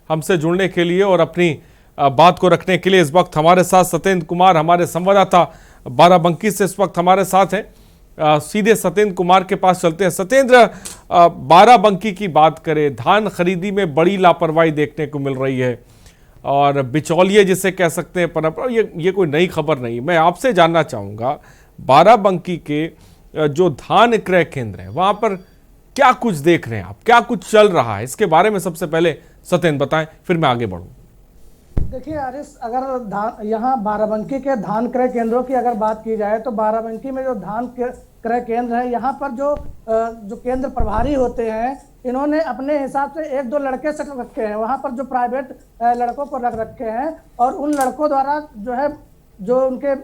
हमसे जुड़ने के लिए और अपनी बात को रखने के लिए। इस वक्त हमारे साथ सत्येंद्र कुमार, हमारे संवाददाता बाराबंकी से इस वक्त हमारे साथ हैं। सीधे सत्येंद्र कुमार के पास चलते हैं। सत्येंद्र, बाराबंकी की बात करें, धान खरीदी में बड़ी लापरवाही देखने को मिल रही है और बिचौलिए जिसे कह सकते हैं पनप, ये कोई नई खबर नहीं। मैं आपसे जानना चाहूँगा, बाराबंकी के जो धान क्रय केंद्र है वहाँ पर क्या कुछ देख रहे हैं आप, क्या कुछ चल रहा है, इसके बारे में सबसे पहले सत्येंद्र बताएं, फिर मैं आगे बढ़ूँ। देखिए आरिस, अगर यहाँ बाराबंकी के धान क्रय केंद्रों की अगर बात की जाए तो बाराबंकी में जो धान क्रय केंद्र है, यहाँ पर जो केंद्र प्रभारी होते हैं, इन्होंने अपने हिसाब से 1-2 लड़के सेट रखे हैं वहाँ पर, जो प्राइवेट लड़कों को रख रखे हैं, और उन लड़कों द्वारा जो है जो उनके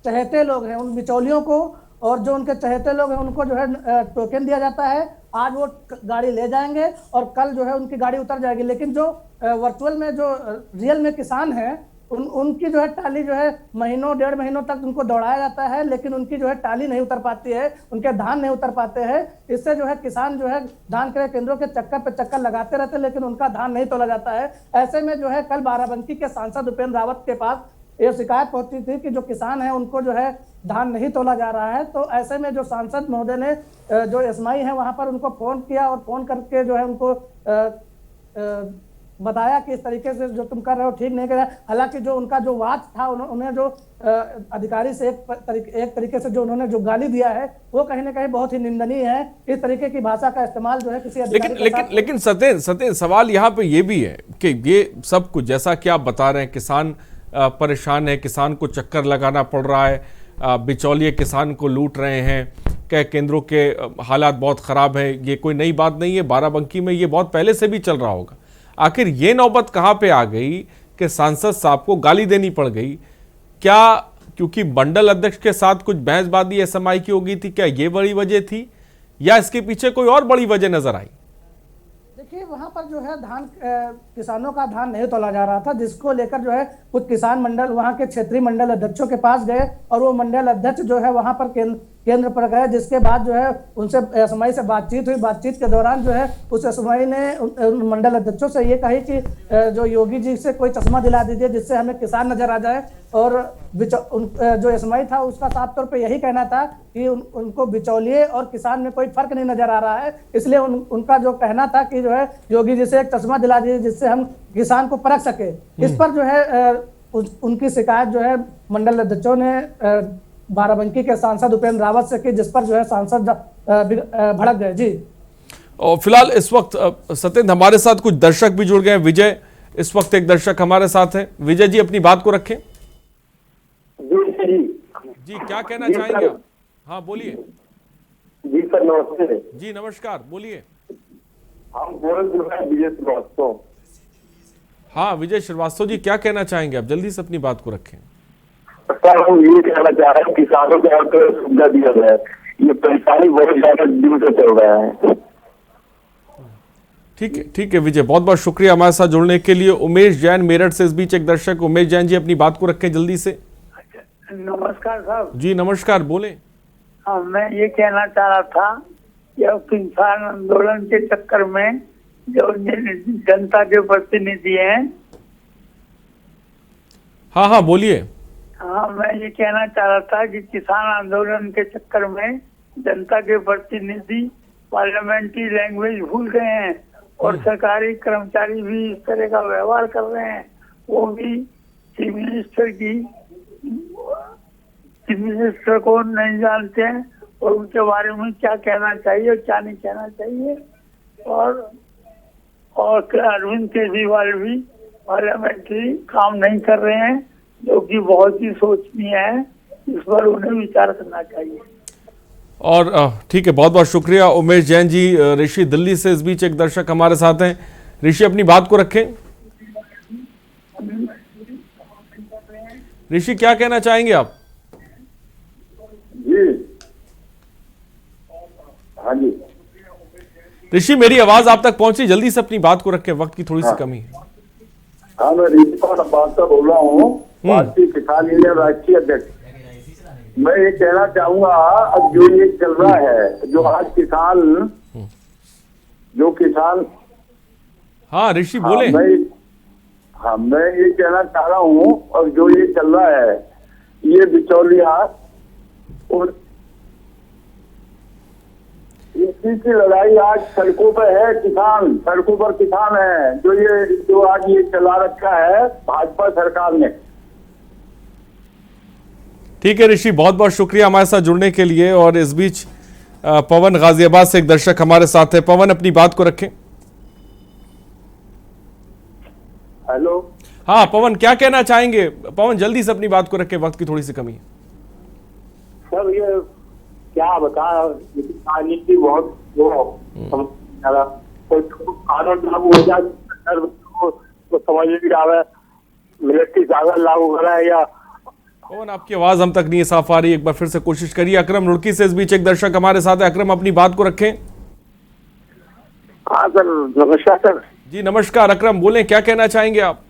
चहेते लोग हैं, उन बिचौलियों को और जो उनके चहेते लोग हैं उनको जो है टोकन दिया जाता है। आज वो गाड़ी ले जाएंगे और कल जो है उनकी गाड़ी उतर जाएगी, लेकिन जो वर्चुअल में जो रियल में किसान हैं उनकी जो है टाली जो है महीनों 1.5 महीनों तक उनको दौड़ाया जाता है, लेकिन उनकी जो है टाली नहीं उतर पाती है, उनके धान नहीं उतर पाते हैं। इससे जो है किसान जो है धान क्रय केंद्रों के चक्कर पे चक्कर लगाते रहते हैं, लेकिन उनका धान नहीं तोला जाता है। ऐसे में जो है कल बाराबंकी के सांसद उपेंद्र रावत के पास ये शिकायत पहुंची थी कि जो किसान है उनको जो है धान नहीं तोला जा रहा है। तो ऐसे में जो सांसद महोदय ने जो एसमाई है वहां पर उनको फोन किया और फोन करके जो है उनको बताया कि इस तरीके से जो तुम कर रहे हो ठीक नहीं कर रहे। हालांकि जो उनका जो वाच था, उन्हें जो अधिकारी से एक तरीके से जो उन्होंने जो गाली दिया है वो कहीं ना कहीं बहुत ही निंदनीय है। इस तरीके की भाषा का इस्तेमाल जो है किसी अधिकारी लेकिन सत्येंद्र सवाल यहाँ पे ये भी है कि ये सब कुछ जैसा कि आप बता रहे हैं, किसान परेशान है, किसान को चक्कर लगाना पड़ रहा है, बिचौलिए किसान को लूट रहे हैं, क्रय केंद्रों के हालात बहुत ख़राब है, ये कोई नई बात नहीं है। बाराबंकी में ये बहुत पहले से भी चल रहा होगा। आखिर ये नौबत कहाँ पे आ गई कि सांसद साहब को गाली देनी पड़ गई? क्या क्योंकि मंडल अध्यक्ष के साथ कुछ बहसबाजी एसएमआई की हो गई थी, क्या ये बड़ी वजह थी या इसके पीछे कोई और बड़ी वजह नजर आई? देखिए वहाँ पर जो है किसानों का धान नहीं तोला जा रहा था, जिसको लेकर जो है कुछ किसान मंडल वहाँ के क्षेत्रीय मंडल अध्यक्षों के पास गए और वो मंडल अध्यक्ष जो है वहाँ पर केंद्र पर गए, जिसके बाद जो है उनसे एसएमआई से बातचीत हुई। बातचीत के दौरान जो है उस एसएमआई ने मंडल अध्यक्षों से ये कही कि जो योगी जी से कोई चश्मा दिला दीजिए जिससे हमें किसान नजर आ जाए। और जो एसएमआई था उसका साफ तौर पे यही कहना था कि उनको बिचौलिए और किसान में कोई फर्क नहीं नजर आ रहा है, इसलिए उनका जो कहना था कि जो है योगी जी से एक चश्मा दिला दीजिए जिससे हम किसान को परख सके। इस पर जो है उनकी शिकायत जो है मंडल अध्यक्षों ने बाराबंकी के सांसद उपेंद्र रावत से की, जिस पर जो है सांसद भड़क गए। जी और फिलहाल इस वक्त सत्येंद्र हमारे साथ कुछ दर्शक भी जुड़ गए हैं। विजय इस वक्त एक दर्शक हमारे साथ है। विजय जी अपनी बात को रखें। जी क्या कहना चाहेंगे आप? हाँ बोलिए। जी सर नमस्ते। जी नमस्कार, बोलिए। हम बोल रहे हैं विजय श्रीवास्तव। हाँ विजय श्रीवास्तव जी, क्या कहना चाहेंगे आप? जल्दी से अपनी बात को रखें। सर हम ये कहना चाह रहे हैं किसानों को हर सुविधा दिया गया है, ये परेशानी बहुत ज्यादा दिन से चल रहा है। ठीक है विजय, बहुत बहुत शुक्रिया हमारे साथ जुड़ने के लिए। उमेश जैन मेरठ से इस बीच एक दर्शक। उमेश जैन जी अपनी बात को रखें जल्दी से। नमस्कार साहब। जी नमस्कार, बोले। हाँ मैं ये कहना चाह रहा था कि किसान आंदोलन के चक्कर में जो जनता के प्रतिनिधि हैं, हाँ बोलिए। हाँ, मैं ये कहना चाह रहा था कि किसान आंदोलन के चक्कर में जनता के प्रतिनिधि पार्लियामेंट्री लैंग्वेज भूल गए हैं और सरकारी कर्मचारी भी इस तरह का व्यवहार कर रहे हैं। वो भी चीफ मिनिस्टर को नहीं जानते हैं और उनके बारे में क्या कहना चाहिए और क्या नहीं कहना चाहिए। और अरविंद केजरीवाल भी पार्लियामेंट्री काम नहीं कर रहे हैं, जो कि बहुत ही सोचनीय है। इस पर उन्हें विचार करना चाहिए। और ठीक है, बहुत बहुत शुक्रिया उमेश जैन जी। ऋषि दिल्ली से इस बीच एक दर्शक हमारे साथ हैं। ऋषि, अपनी बात को रखें। ऋषि, क्या कहना चाहेंगे आप? जी हाँ जी ऋषि, मेरी आवाज आप तक पहुंची? जल्दी से अपनी बात को रखें, वक्त की थोड़ी सी कमी है। हाँ, मैं ऋषिपाल अब्बास बोल रहा हूँ, भारतीय किसान यूनियन राष्ट्रीय अध्यक्ष। मैं ये कहना चाहूंगा, अब जो ये चल रहा है, जो आज किसान हाँ ऋषि बोले। मैं ये कहना चाह रहा हूँ, और जो ये चल रहा है, ये बिचौलिया और इसी की लड़ाई आज सड़कों पर है। सड़कों पर किसान है, जो आज ये चला रखा है भाजपा सरकार ने। ठीक है ऋषि, बहुत बहुत शुक्रिया हमारे साथ जुड़ने के लिए। और इस बीच पवन गाजियाबाद से एक दर्शक हमारे साथ है। पवन, अपनी बात को रखें। हेलो। हाँ पवन, क्या कहना चाहेंगे? पवन, जल्दी से अपनी बात को रखें, वक्त की थोड़ी सी कमी है। सर, ये क्या बता, राजनीति बहुत कोई कानून लागू हो जाए तो समझ नहीं आवे, मिलिट्री कानून लागू करा है या। पवन, आपकी आवाज हम तक नहीं साफ आ रही, एक बार फिर से कोशिश करिए। अकरम रुड़की से इस बीच एक दर्शक हमारे साथ है। अकरम, अपनी बात को रखें। हाँ सर, नमस्कार सर। जी नमस्कार। अकरम बोलें, क्या कहना चाहेंगे आप?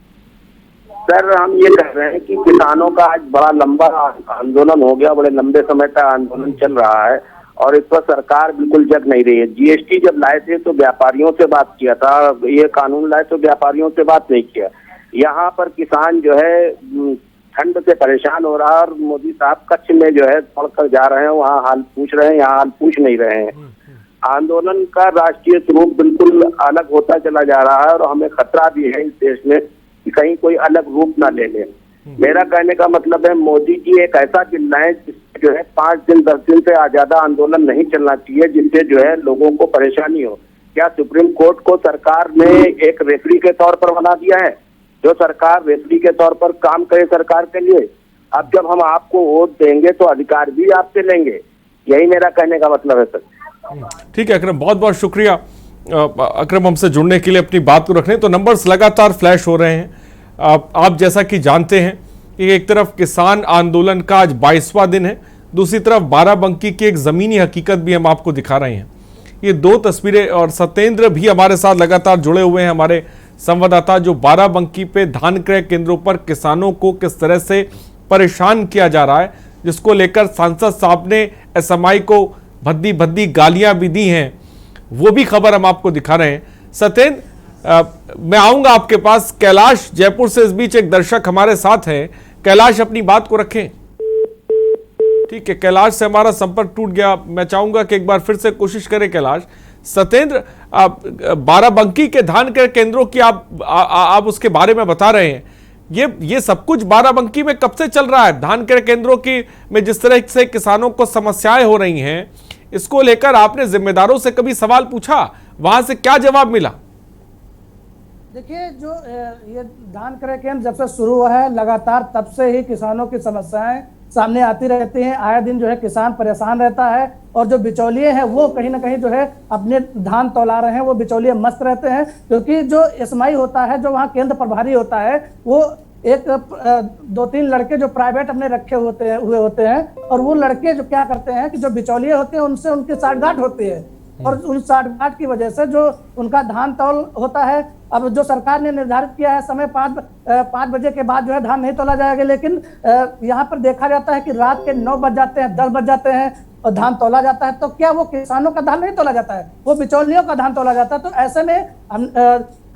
सर, हम ये कह रहे हैं कि किसानों का आज बड़ा लंबा आंदोलन हो गया, बड़े लंबे समय तक आंदोलन चल रहा है और इस पर सरकार बिल्कुल जग नहीं रही है। जीएसटी जब लाए थे तो व्यापारियों से बात किया था, ये कानून लाए तो व्यापारियों से बात नहीं किया। यहाँ पर किसान जो है ठंड से परेशान हो रहा है और मोदी साहब कच्छ में जो है पढ़कर जा रहे हैं, वहाँ हाल पूछ रहे हैं, यहाँ हाल पूछ नहीं रहे हैं। आंदोलन का राष्ट्रीय स्वरूप बिल्कुल अलग होता चला जा रहा है और हमें खतरा भी है इस देश में कि कहीं कोई अलग रूप ना ले ले। मेरा कहने का मतलब है, मोदी जी एक ऐसा जिला है जिससे जो है 5 दिन 10 दिन से ज्यादा आंदोलन नहीं चलना चाहिए, जिससे जो है लोगों को परेशानी हो। क्या सुप्रीम कोर्ट को सरकार ने एक रेफरी के तौर पर बना दिया है, जो सरकार रेफरी के तौर पर काम करे सरकार के लिए? अब जब हम आपको वोट देंगे तो अधिकार भी आपसे लेंगे, यही मेरा कहने का मतलब है सर। ठीक है अकरम, बहुत बहुत शुक्रिया अकरम हमसे जुड़ने के लिए, अपनी बात को रखने। तो नंबर्स लगातार फ्लैश हो रहे हैं। आप जैसा कि जानते हैं कि एक तरफ किसान आंदोलन का आज 22वां दिन है, दूसरी तरफ बाराबंकी की एक ज़मीनी हकीकत भी हम आपको दिखा रहे हैं। ये 2 तस्वीरें, और सत्येंद्र भी हमारे साथ लगातार जुड़े हुए हैं, हमारे संवाददाता, जो बाराबंकी पे धान क्रय केंद्रों पर किसानों को किस तरह से परेशान किया जा रहा है, जिसको लेकर सांसद साहब ने एसएमआई को भद्दी भद्दी गालियां भी दी हैं, वो भी खबर हम आपको दिखा रहे हैं। सत्येंद्र, मैं आऊंगा आपके पास। कैलाश जयपुर से इस बीच एक दर्शक हमारे साथ हैं। कैलाश, अपनी बात को रखें। ठीक है, कैलाश से हमारा संपर्क टूट गया। मैं चाहूंगा कि एक बार फिर से कोशिश करें कैलाश। सत्येंद्र, बाराबंकी के धान क्रय केंद्रों की आप उसके बारे में बता रहे हैं, ये सब कुछ बाराबंकी में कब से चल रहा है? धान क्रय केंद्रों की में जिस तरह से किसानों को समस्याएं हो रही हैं, इसको लेकर आपने जिम्मेदारों से कभी सवाल पूछा? वहां से क्या जवाब मिला? देखिए, जो ये धान क्रय केंद्र जब से शुरू हुआ है, लगातार तब से ही किसानों की समस्याएं सामने आती रहती हैं। आए दिन जो है किसान परेशान रहता है और जो बिचौलिए हैं वो कहीं ना कहीं जो है अपने धान तौला रहे हैं, वो बिचौलिए मस्त रहते हैं। क्योंकि जो एसएमआई होता है, जो वहाँ केंद्र प्रभारी होता है, वो एक 2-3 लड़के जो प्राइवेट अपने रखे हुए होते हैं, और वो लड़के जो क्या करते हैं कि जो बिचौलिए होते हैं उनसे उनकी साठगांठ होती है, और उन साठगांठ की वजह से जो उनका धान तौल होता है, अब जो सरकार ने निर्धारित किया है समय 5 बजे के बाद जो है धान नहीं तोला जाएगा, लेकिन यहाँ पर देखा जाता है कि रात के 9 बज जाते हैं, 10 बज जाते हैं और धान तोला जाता है। तो क्या वो किसानों का धान नहीं तोला जाता है, वो बिचौलियों का धान तोला जाता है? तो ऐसे में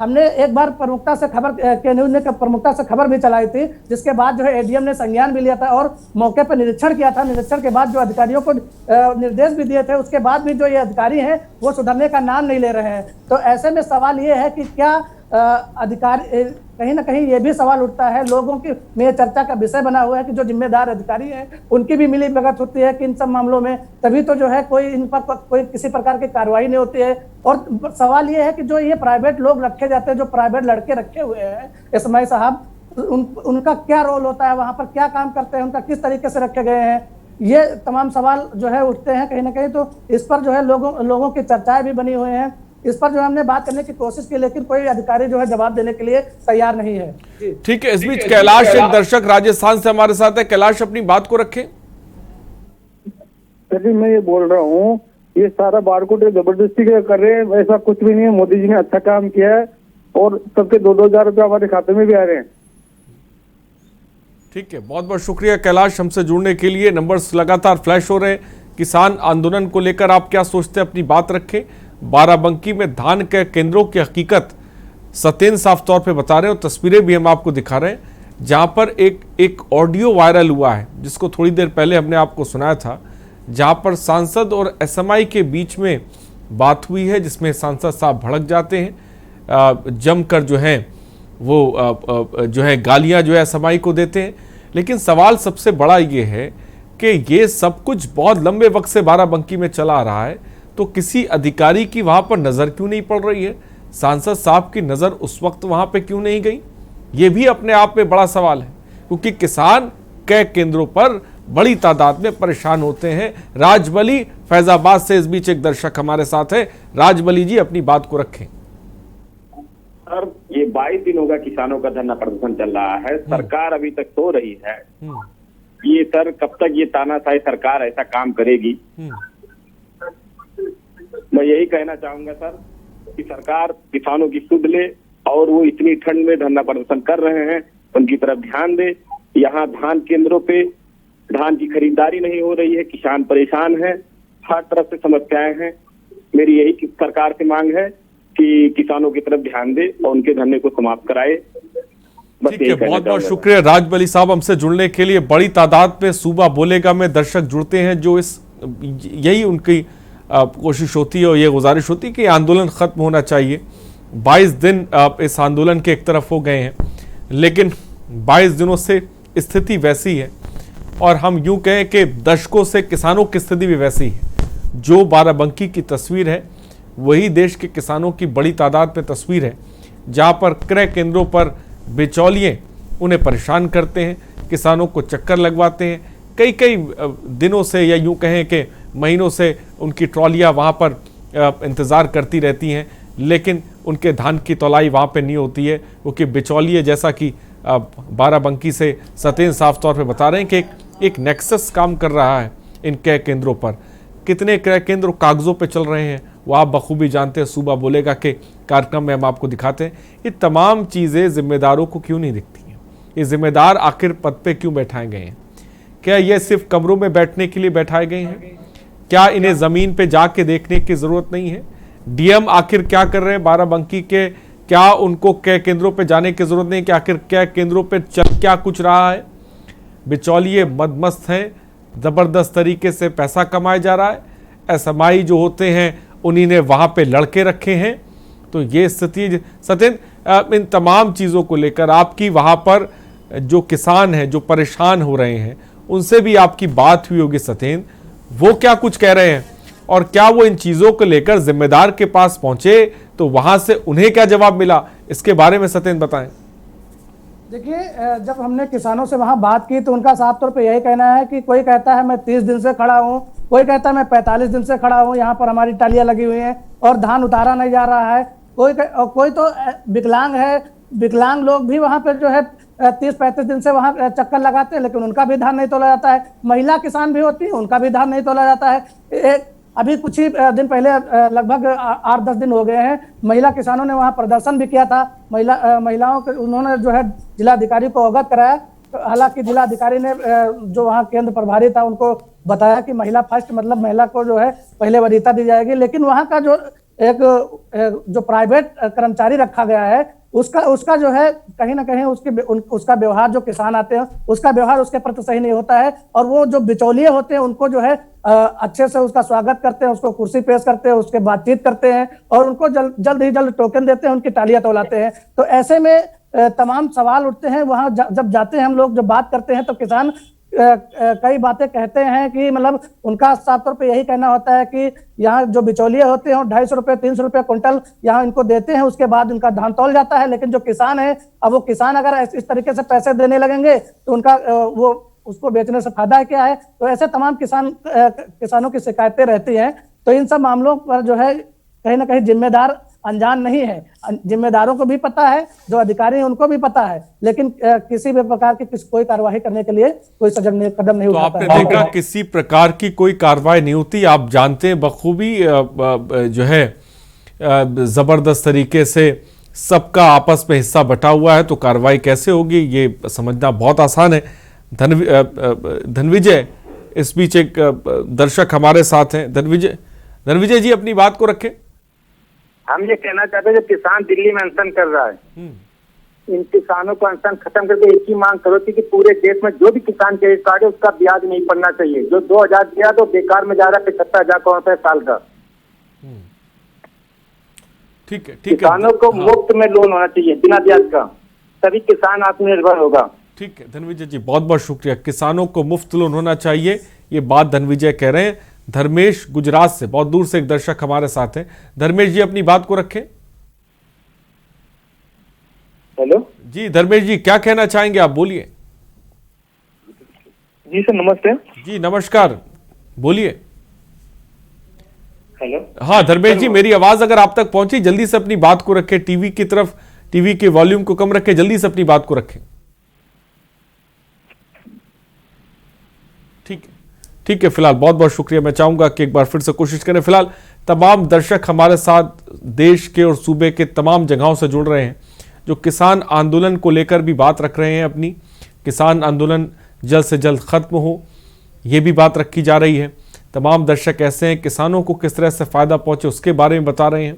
हमने एक बार प्रमुखता से खबर के न्यूज ने प्रमुखता से खबर भी चलाई थी, जिसके बाद जो है एडीएम ने संज्ञान भी लिया था और मौके पर निरीक्षण किया था। निरीक्षण के बाद जो अधिकारियों को निर्देश भी दिए थे, उसके बाद भी जो ये अधिकारी हैं वो सुधरने का नाम नहीं ले रहे हैं। तो ऐसे में सवाल ये है कि क्या अधिकारी, कहीं ना कहीं ये भी सवाल उठता है, लोगों की में चर्चा का विषय बना हुआ है कि जो जिम्मेदार अधिकारी हैं उनकी भी मिली भगत होती है कि इन सब मामलों में, तभी तो जो है कोई इन पर कोई किसी प्रकार की कार्रवाई नहीं होती है। और सवाल ये है कि जो ये प्राइवेट लोग रखे जाते हैं, जो प्राइवेट लड़के रखे हुए हैं एसएमआई साहब, उनका क्या रोल होता है, वहाँ पर क्या काम करते हैं, उनका किस तरीके से रखे गए हैं, ये तमाम सवाल जो है उठते हैं कहीं ना कहीं। तो इस पर जो है लोगों की चर्चाएं भी बनी हुई हैं, इस पर जो हमने बात करने की कोशिश की, लेकिन कोई अधिकारी जो है जवाब देने के लिए तैयार नहीं है। ठीक है, इस बीच कैलाश, एक दर्शक राजस्थान से हमारे साथ है। कैलाश, अपनी बात को रखें। सर जी, मैं ये बोल रहा हूँ, ये सारा बारकोड जबरदस्ती कर रहे हैं, ऐसा कुछ भी नहीं है। मोदी जी ने अच्छा काम किया है और सबके 2-2 हजार रुपये हमारे खाते में भी आ रहे हैं। ठीक है, बहुत बहुत शुक्रिया कैलाश हमसे जुड़ने के लिए। नंबर्स लगातार फ्लैश हो रहे हैं। किसान आंदोलन को लेकर आप क्या सोचते हैं, अपनी बात रखें। बाराबंकी में धान के केंद्रों की हकीकत सत्येंद्र साफ तौर पे बता रहे हैं और तस्वीरें भी हम आपको दिखा रहे हैं, जहां पर एक ऑडियो वायरल हुआ है, जिसको थोड़ी देर पहले हमने आपको सुनाया था, जहां पर सांसद और एसएमआई के बीच में बात हुई है, जिसमें सांसद साहब भड़क जाते हैं, जमकर जो है वो जो है गालियां जो है एसएमआई को देते हैं। लेकिन सवाल सबसे बड़ा ये है कि ये सब कुछ बहुत लंबे वक्त से बाराबंकी में चला आ रहा है, तो किसी अधिकारी की वहां पर नजर क्यों नहीं पड़ रही है? सांसद साहब की नजर उस वक्त वहां पे क्यों नहीं गई? ये भी अपने आप में बड़ा सवाल है, क्योंकि किसान कई केंद्रों पर बड़ी तादाद में परेशान होते हैं। राजबली फैजाबाद से इस बीच एक दर्शक हमारे साथ है। राजबली जी, अपनी बात को रखें। सर, ये 22 दिन होगा किसानों का धरना प्रदर्शन चल रहा है, सरकार अभी तक सो रही है। ये सर, कब तक ये तानाशाही सरकार ऐसा काम करेगी? मैं यही कहना चाहूंगा सर कि सरकार किसानों की सुध ले, और वो इतनी ठंड में धरना प्रदर्शन कर रहे हैं, उनकी तरफ ध्यान दे। यहाँ धान केंद्रों पे धान की खरीदारी नहीं हो रही है, किसान परेशान है, हर तरफ से समस्याएं हैं। मेरी यही सरकार से मांग है कि किसानों की तरफ ध्यान दे और उनके धरने को समाप्त कराए। ठीक है, बहुत बहुत शुक्रिया राजबली साहब हमसे जुड़ने के लिए। बड़ी तादाद में सूबा बोलेगा में दर्शक जुड़ते हैं, जो यही उनकी कोशिश होती है और ये गुजारिश होती है कि आंदोलन खत्म होना चाहिए। 22 दिन इस आंदोलन के एक तरफ हो गए हैं, लेकिन 22 दिनों से स्थिति वैसी है, और हम यूं कहें कि दशकों से किसानों की स्थिति भी वैसी है। जो बाराबंकी की तस्वीर है वही देश के किसानों की बड़ी तादाद में तस्वीर है, जहां पर क्रय केंद्रों पर बिचौलिए उन्हें परेशान करते हैं, किसानों को चक्कर लगवाते हैं। कई दिनों से, या यूं कहें कि महीनों से उनकी ट्रॉलियां वहां पर इंतज़ार करती रहती हैं, लेकिन उनके धान की तौलाई वहां पे नहीं होती है, क्योंकि बिचौलिए, जैसा कि बाराबंकी से सत्येंद्र साफ तौर पे बता रहे हैं कि एक नेक्सस काम कर रहा है इन क्रय केंद्रों पर। कितने क्रय केंद्र कागज़ों पे चल रहे हैं वो आप बखूबी जानते हैं। सूबा बोलेगा के कार्यक्रम में हम आपको दिखाते हैं। ये तमाम चीज़ें जिम्मेदारों को क्यों नहीं दिखती हैं? ये जिम्मेदार आखिर पद पे क्यों बैठाए गए हैं? क्या ये सिर्फ कमरों में बैठने के लिए बैठाए गए हैं? क्या इन्हें ज़मीन पे जाके देखने की ज़रूरत नहीं है? डीएम आखिर क्या कर रहे हैं बाराबंकी के? क्या उनको कै केंद्रों पे जाने की ज़रूरत नहीं कि आखिर कै केंद्रों पे चल क्या कुछ रहा है? बिचौलिए मदमस्त हैं, ज़बरदस्त तरीके से पैसा कमाया जा रहा है। एसएमआई जो होते हैं उन्हीं ने वहाँ पे लड़के रखे हैं। तो ये स्थिति सत्येंद्र, इन तमाम चीज़ों को लेकर आपकी वहाँ पर जो किसान हैं, जो परेशान हो रहे हैं, उनसे भी आपकी बात हुई होगी सत्येंद्र, वो क्या कुछ कह रहे हैं और क्या वो इन चीज़ों को लेकर जिम्मेदार के पास पहुंचे तो वहां से उन्हें क्या जवाब मिला, इसके बारे में सत्येंद्र बताएं। देखिए, जब हमने किसानों से वहां बात की तो उनका साफ तौर पे यही कहना है कि कोई कहता है मैं 30 दिन से खड़ा हूं, कोई कहता है मैं 45 दिन से खड़ा हूं, यहाँ पर हमारी टालियां लगी हुई हैं और धान उतारा नहीं जा रहा है। कोई तो विकलांग है, विकलांग लोग भी वहाँ पर जो है 30-35 दिन से वहाँ चक्कर लगाते हैं, लेकिन उनका भी धान नहीं तोला जाता है। महिला किसान भी होती है, उनका भी धान नहीं तोला जाता है। अभी कुछ ही दिन पहले, लगभग 8-10 दिन हो गए हैं, महिला किसानों ने वहाँ प्रदर्शन भी किया था। महिलाओं को उन्होंने जो है जिलाधिकारी को अवगत कराया। हालांकि जिलाधिकारी ने जो वहाँ केंद्र प्रभारी था उनको बताया कि महिला फर्स्ट, मतलब महिला को जो है पहले वरीयता दी जाएगी, लेकिन वहाँ का जो जो प्राइवेट कर्मचारी रखा गया है उसका जो है कहीं ना कहीं उसका व्यवहार, जो किसान आते हैं उसका व्यवहार उसके प्रति सही नहीं होता है। और वो जो बिचौलिए होते हैं उनको जो है अच्छे से उसका स्वागत करते हैं, उसको कुर्सी पेश करते हैं, उसके बातचीत करते हैं और उनको जल्द ही जल्द टोकन देते हैं, उनकी तालियां तोलाते हैं। तो ऐसे में तमाम सवाल उठते हैं। वहां जब जाते हैं हम लोग, जब बात करते हैं तो किसान कई बातें कहते हैं कि मतलब उनका साफ तौर पे यही कहना होता है कि यहाँ जो बिचौलिए होते हैं 250 रुपये 300 रुपये क्विंटल यहाँ इनको देते हैं, उसके बाद उनका धान तौल जाता है। लेकिन जो किसान है, अब वो किसान अगर इस तरीके से पैसे देने लगेंगे तो उनका वो उसको बेचने से फायदा क्या है। तो ऐसे तमाम किसानों की शिकायतें रहती हैं। तो इन सब मामलों पर जो है कहीं ना कहीं जिम्मेदार अनजान नहीं है। जिम्मेदारों को भी पता है, जो अधिकारी हैं उनको भी पता है, लेकिन किसी भी प्रकार की कोई कार्रवाई करने के लिए कोई सजग कदम नहीं उठाता। तो आपने देखा किसी प्रकार की कोई कार्रवाई नहीं होती। आप जानते हैं बखूबी जो है जबरदस्त तरीके से सबका आपस में हिस्सा बटा हुआ है, तो कार्रवाई कैसे होगी ये समझना बहुत आसान है। धनविजय, इस बीच एक दर्शक हमारे साथ हैं। धनविजय जी अपनी बात को रखें। हम ये कहना चाहते हैं, जो किसान दिल्ली में अनशन कर रहा है, इन किसानों को अनशन खत्म करके एक ही मांग करो थी कि पूरे देश में जो भी किसान क्रेडिट कार्ड है उसका ब्याज नहीं पड़ना चाहिए। जो 2000 दिया तो बेकार में जा रहा है 75,000 करोड़ रुपए साल का। ठीक है, किसानों को मुफ्त में लोन होना चाहिए बिना ब्याज का, तभी किसान आत्मनिर्भर होगा। ठीक है धनविजय जी, बहुत बहुत शुक्रिया। किसानों को मुफ्त लोन होना चाहिए, ये बात धनविजय कह रहे हैं। धर्मेश गुजरात से, बहुत दूर से एक दर्शक हमारे साथ हैं। धर्मेश जी अपनी बात को रखें। हेलो जी धर्मेश जी, क्या कहना चाहेंगे आप, बोलिए। जी सर नमस्ते। जी नमस्कार, बोलिए। हेलो हाँ धर्मेश जी, मेरी आवाज अगर आप तक पहुंची, जल्दी से अपनी बात को रखें टीवी की तरफ, टीवी के वॉल्यूम को कम रखें, जल्दी से अपनी बात को रखें। ठीक है, फिलहाल बहुत बहुत शुक्रिया। मैं चाहूंगा कि एक बार फिर से कोशिश करें। फिलहाल तमाम दर्शक हमारे साथ देश के और सूबे के तमाम जगहों से जुड़ रहे हैं, जो किसान आंदोलन को लेकर भी बात रख रहे हैं अपनी। किसान आंदोलन जल्द से जल्द खत्म हो, ये भी बात रखी जा रही है। तमाम दर्शक ऐसे हैं, किसानों को किस तरह से फायदा पहुंचे उसके बारे में बता रहे हैं।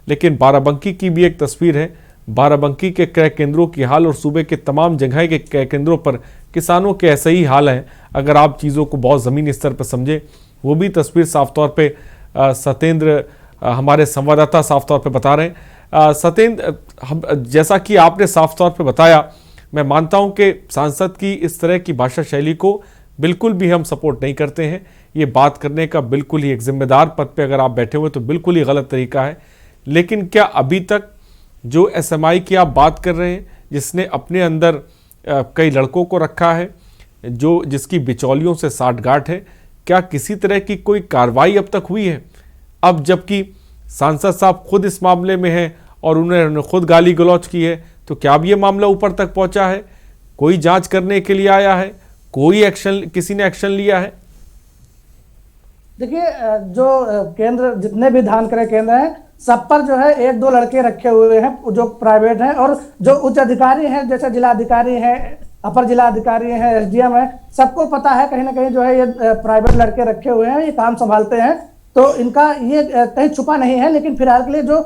लेकिन बाराबंकी की भी एक तस्वीर है। बाराबंकी के क्रय केंद्रों की हाल और सूबे के तमाम जगह के क्रय केंद्रों पर किसानों के ऐसे ही हाल है। अगर आप चीज़ों को बहुत ज़मीनी स्तर पर समझें, वो भी तस्वीर साफ तौर पे सत्येंद्र हमारे संवाददाता साफ तौर पे बता रहे हैं। सत्येंद्र, जैसा कि आपने साफ तौर पे बताया, मैं मानता हूं कि सांसद की इस तरह की भाषा शैली को बिल्कुल भी हम सपोर्ट नहीं करते हैं। ये बात करने का बिल्कुल ही एक जिम्मेदार पद पे अगर आप बैठे हुए तो बिल्कुल ही गलत तरीका है। लेकिन क्या अभी तक जो SMI की आप बात कर रहे हैं, जिसने अपने अंदर कई लड़कों को रखा है, जिसकी बिचौलियों से साठगांठ है, क्या किसी तरह की कोई कार्रवाई अब तक हुई है? अब जबकि सांसद साहब खुद इस मामले में हैं और उन्होंने खुद गाली गलौज की है, तो क्या अब ये मामला ऊपर तक पहुंचा है? कोई जांच करने के लिए आया है? कोई एक्शन, किसी ने एक्शन लिया है? देखिए, जो केंद्र, जितने भी धान क्रय केंद्र हैं, सब पर जो है 1-2 लड़के रखे हुए हैं जो प्राइवेट हैं, और जो उच्च अधिकारी हैं, जैसे जिलाधिकारी हैं, अपर जिलाधिकारी हैं, SDM है, सबको पता है कहीं ना कहीं जो है ये प्राइवेट लड़के रखे हुए हैं, ये काम संभालते हैं। तो इनका ये कहीं छुपा नहीं है। लेकिन फिलहाल के लिए जो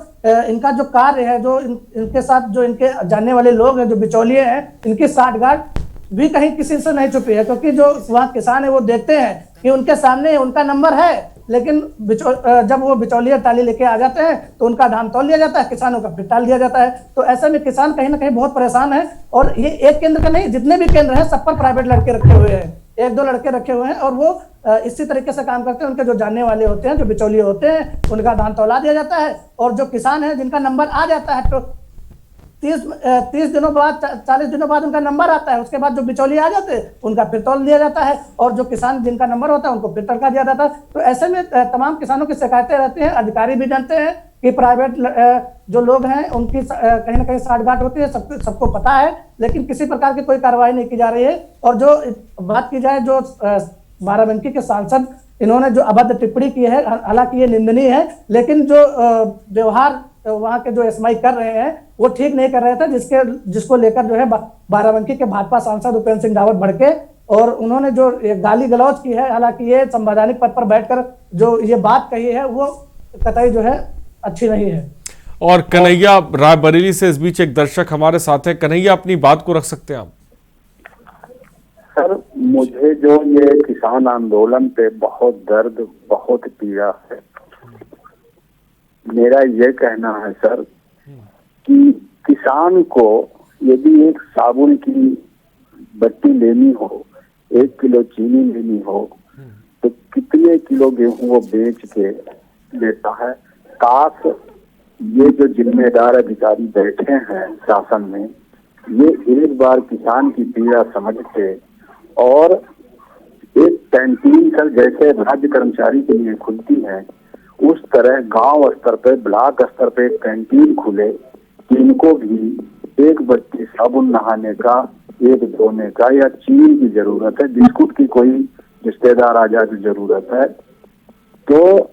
इनका जो कार्य है, जो इनके साथ जो इनके जानने वाले लोग हैं, जो बिचौलिए हैं, इनकी साठगांठ भी कहीं किसी से नहीं छुपी है। क्योंकि जो वहाँ किसान है वो देखते हैं कि उनके सामने उनका नंबर है, लेकिन जब वो बिचौलिया टाली लेके आ जाते हैं तो उनका धान तौल लिया जाता है, किसानों का फिर टाल दिया जाता है। तो ऐसे में किसान कहीं ना कहीं बहुत परेशान है। और ये एक केंद्र का नहीं, जितने भी केंद्र हैं सब पर प्राइवेट लड़के रखे हुए हैं, 1-2 लड़के रखे हुए हैं, और वो इसी तरीके से काम करते हैं। उनके जो जानने वाले होते हैं, जो बिचौलिए होते हैं, उनका धान तौला दिया जाता है। और जो किसान है जिनका नंबर आ जाता है, तो 30 दिनों बाद, 40 दिनों बाद उनका नंबर आता है, उसके बाद जो बिचौलिए आ जाते हैं उनका फिर तौल दिया जाता है, और जो किसान जिनका नंबर होता है उनको फिर तड़का दिया जाता है। तो ऐसे में तमाम किसानों की शिकायतें रहती हैं। अधिकारी भी जानते हैं कि प्राइवेट जो लोग हैं उनकी कहीं ना कहीं साठगांठ होती है, सबको पता है, लेकिन किसी प्रकार की कोई कार्रवाई नहीं की जा रही है। और जो बात की जाए, जो बाराबंकी के सांसद, इन्होंने जो अभद्र टिप्पणी की है, हालांकि ये निंदनीय है, लेकिन जो व्यवहार वहाँ के जो SMI कर रहे हैं वो ठीक नहीं कर रहे थे, जिसको लेकर जो है बाराबंकी के भाजपा सांसद उपेंद्र सिंह रावत भड़के, और उन्होंने जो गाली गलौज की है, हालांकि ये संवैधानिक पद पर बैठकर जो ये बात कही है वो कतई जो है अच्छी नहीं है। और कन्हैया रायबरेली से इस बीच एक दर्शक हमारे साथ है। कन्हैया, अपनी बात को रख सकते हैं आप। सर, मुझे जो ये किसान आंदोलन पे बहुत दर्द, बहुत पीड़ा है। मेरा ये कहना है सर कि किसान को यदि एक साबुन की बत्ती लेनी हो, 1 किलो चीनी लेनी हो, तो कितने किलो गेहूं वो बेच के लेता है। काश ये जो जिम्मेदार अधिकारी बैठे हैं शासन में, ये एक बार किसान की पीड़ा समझते और एक कैंटीन सर जैसे राज्य कर्मचारी के लिए खुलती है, उस तरह गांव स्तर पे, ब्लॉक स्तर पे एक कैंटीन खुले कि इनको भी एक बच्चे साबुन नहाने का, एक धोने का या चीनी की जरूरत है, बिस्कुट की कोई रिश्तेदार आ जाए तो जरूरत है, तो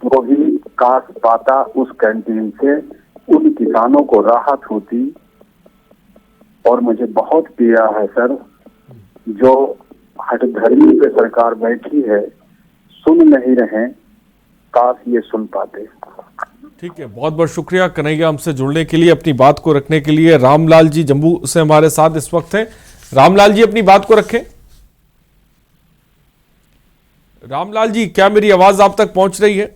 वो भी काश पाता उस कैंटीन से, उन किसानों को राहत होती। और मुझे बहुत पीड़ा है सर, जो हठधर्मी पे सरकार बैठी है, सुन नहीं रहे, काश ये सुन पाते। ठीक है, बहुत बहुत शुक्रिया कन्हैया हमसे जुड़ने के लिए, अपनी बात को रखने के लिए। रामलाल जी जम्मू से हमारे साथ इस वक्त हैं। रामलाल जी, अपनी बात को रखें। रामलाल जी, क्या मेरी आवाज आप तक पहुंच रही है?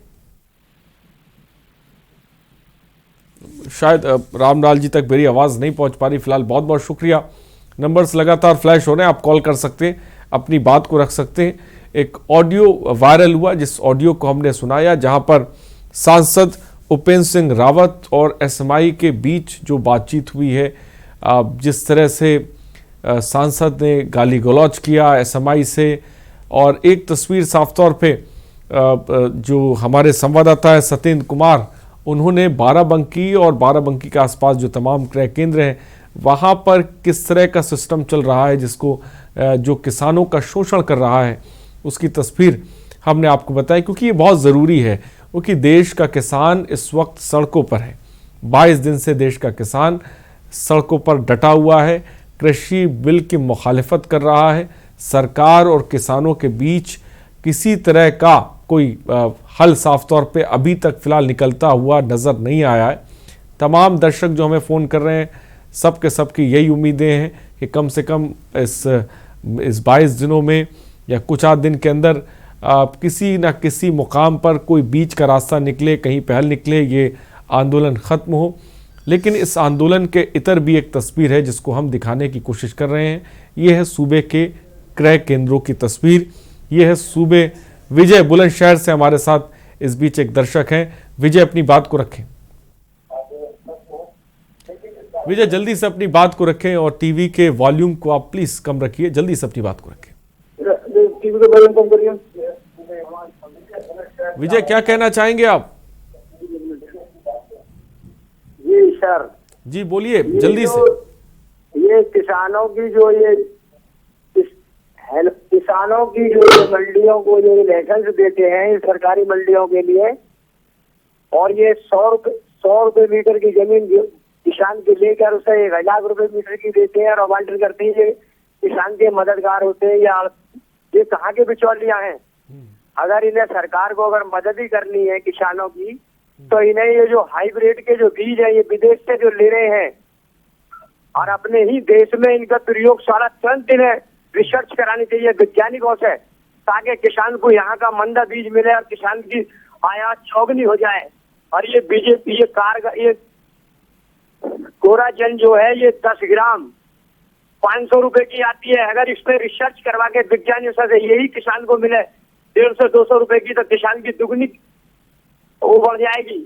शायद रामलाल जी तक मेरी आवाज नहीं पहुंच पा रही। फिलहाल बहुत बहुत शुक्रिया। नंबर्स लगातार फ्लैश हो रहे हैं, आप कॉल कर सकते हैं, अपनी बात को रख सकते हैं। एक ऑडियो वायरल हुआ, जिस ऑडियो को हमने सुनाया, जहां पर सांसद उपेंद्र सिंह रावत और एसएमआई के बीच जो बातचीत हुई है, जिस तरह से सांसद ने गाली गलौज किया एसएमआई से, और एक तस्वीर साफ तौर पे जो हमारे संवाददाता है सत्येंद्र कुमार, उन्होंने बाराबंकी और बाराबंकी के आसपास जो तमाम क्रय केंद्र हैं वहाँ पर किस तरह का सिस्टम चल रहा है, जिसको जो किसानों का शोषण कर रहा है, उसकी तस्वीर हमने आपको बताई, क्योंकि ये बहुत ज़रूरी है। क्योंकि देश का किसान इस वक्त सड़कों पर है। 22 दिन से देश का किसान सड़कों पर डटा हुआ है, कृषि बिल की मुखालिफत कर रहा है। सरकार और किसानों के बीच किसी तरह का कोई हल साफ तौर पे अभी तक फिलहाल निकलता हुआ नज़र नहीं आया है। तमाम दर्शक जो हमें फ़ोन कर रहे हैं, सब के सब की यही उम्मीदें हैं कि कम से कम इस 22 दिनों में या कुछ आध दिन के अंदर किसी न किसी मुकाम पर कोई बीच का रास्ता निकले, कहीं पहल निकले, ये आंदोलन ख़त्म हो। लेकिन इस आंदोलन के इतर भी एक तस्वीर है जिसको हम दिखाने की कोशिश कर रहे हैं। ये है सूबे के क्रय केंद्रों की तस्वीर। ये है सूबे विजय बुलंदशहर से हमारे साथ इस बीच एक दर्शक हैं। विजय, अपनी बात को रखें। विजय, जल्दी से अपनी बात को रखें और टीवी के वॉल्यूम को आप प्लीज कम रखिए। जल्दी से अपनी बात को रखें। टीवी का वॉल्यूम कम करिए। विजय, क्या कहना चाहेंगे आप? जी सर। जी बोलिए जल्दी से। ये किसानों की जो ये किसानों की जो मंडियों को जो लाइसेंस देते हैं सरकारी मंडियों के लिए, और ये 100 रुपए मीटर की जमीन किसान के लेकर उसे 1000 रुपए मीटर की देते हैं और अवाल्टर करते हैं। ये किसान के मददगार होते हैं या ये कहाँ के बिचौलिया हैं? अगर इन्हें सरकार को अगर मदद ही करनी है किसानों की, तो इन्हें ये जो हाइब्रिड के जो बीज है ये विदेश से जो ले रहे हैं और अपने ही देश में इनका प्रयोगशाला तुरंत इन्हें रिसर्च करानी चाहिए वैज्ञानिकों से, ताकि किसान को यहाँ का मंदा बीज मिले और किसान की आयात चौगुनी हो जाए। और ये बीजेपी ये कोराजन जो है ये 10 ग्राम 500 रुपए की आती है। अगर इस पे रिसर्च करवा के वैज्ञानिकों से यही किसान को मिले 150-200 रुपए की, तो किसान की दुगनी वो बढ़ जाएगी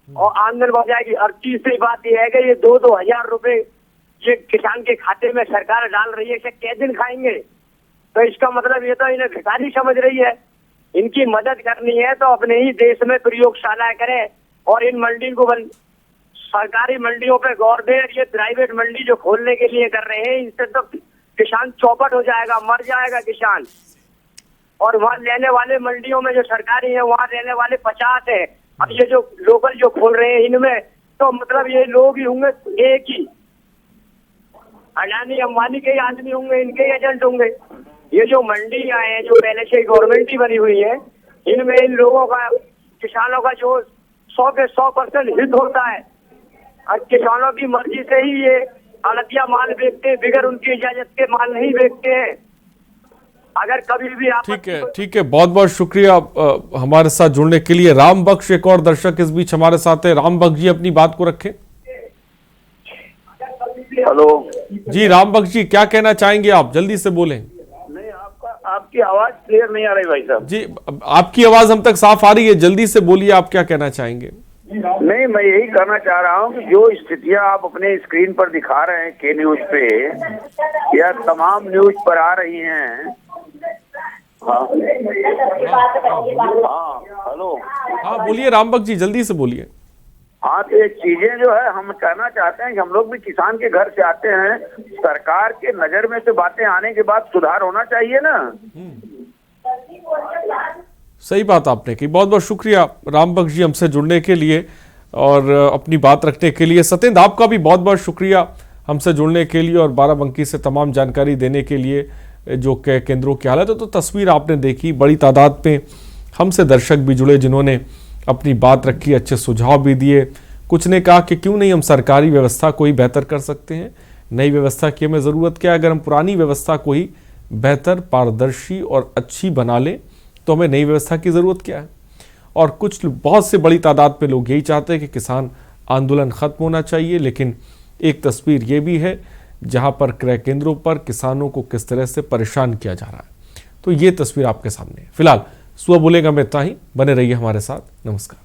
और आमदन बढ़ जाएगी। और तीसरी बात यह है कि ये 2-2 हजार रुपए ये किसान के खाते में सरकार डाल रही है, इसे कै दिन खाएंगे? तो इसका मतलब ये तो इन्हें भिखारी समझ रही है। इनकी मदद करनी है तो अपने ही देश में प्रयोगशालाएं करें और इन मंडी को सरकारी मंडियों पे गौर दे। ये प्राइवेट मंडी जो खोलने के लिए कर रहे हैं, इससे तो किसान चौपट हो जाएगा, मर जाएगा किसान। और वहाँ लेने वाले मंडियों में जो सरकारी है वहाँ रहने वाले 50 है। अब ये जो लोकल जो खोल रहे हैं इनमें तो मतलब ये लोग ही होंगे एक ही, अडानी अंबानी के ही आदमी होंगे, इनके एजेंट होंगे। ये जो मंडियां हैं जो पहले से गवर्नमेंट ही बनी हुई है, इनमें इन लोगों का किसानों का जो 100% हित होता है। और किसानों की मर्जी से ही ये आड़तिया माल बेचते हैं, बगैर उनकी इजाजत के माल नहीं बेचते हैं। अगर कभी भी आप ठीक है, बहुत बहुत शुक्रिया हमारे साथ जुड़ने के लिए। राम बख्श एक और दर्शक इस बीच हमारे साथ है। राम बख्श जी अपनी बात को रखें। हेलो जी राम बख्श जी, क्या कहना चाहेंगे आप? जल्दी से बोलें। नहीं, आपकी आवाज क्लियर नहीं आ रही भाई साहब। जी आपकी आवाज हम तक साफ आ रही है, जल्दी से बोलिए, आप क्या कहना चाहेंगे? नहीं, मैं यही कहना चाह रहा हूँ कि जो स्थितियां आप अपने स्क्रीन पर दिखा रहे हैं के न्यूज पे या तमाम न्यूज पर आ रही हैं। हाँ हेलो, हाँ बोलिए राम बख्श जी, जल्दी से बोलिए। हाँ, तो ये चीजें जो है हम कहना चाहते हैं कि हम लोग भी किसान के घर से आते हैं, सरकार के नजर में तो बातें आने के बाद सुधार होना चाहिए ना। सही बात आपने की। बहुत बहुत शुक्रिया राम बख्श जी हमसे जुड़ने के लिए और अपनी बात रखने के लिए। सत्येंद्र आपका भी बहुत बहुत शुक्रिया हमसे जुड़ने के लिए और बाराबंकी से तमाम जानकारी देने के लिए जो केंद्रों की हालत है। तो तस्वीर आपने देखी, बड़ी तादाद में हमसे दर्शक भी जुड़े जिन्होंने अपनी बात रखी, अच्छे सुझाव भी दिए। कुछ ने कहा कि क्यों नहीं हम सरकारी व्यवस्था को ही बेहतर कर सकते हैं, नई व्यवस्था की हमें ज़रूरत क्या है, अगर हम पुरानी व्यवस्था को ही बेहतर, पारदर्शी और अच्छी बना लें तो हमें नई व्यवस्था की ज़रूरत क्या है। और कुछ बहुत से बड़ी तादाद में लोग यही चाहते हैं कि किसान आंदोलन ख़त्म होना चाहिए। लेकिन एक तस्वीर ये भी है जहाँ पर क्रय केंद्रों पर किसानों को किस तरह से परेशान किया जा रहा है। तो ये तस्वीर आपके सामने है। फिलहाल सुबह बोलेगा में इतना ही। बने रहिए हमारे साथ। नमस्कार।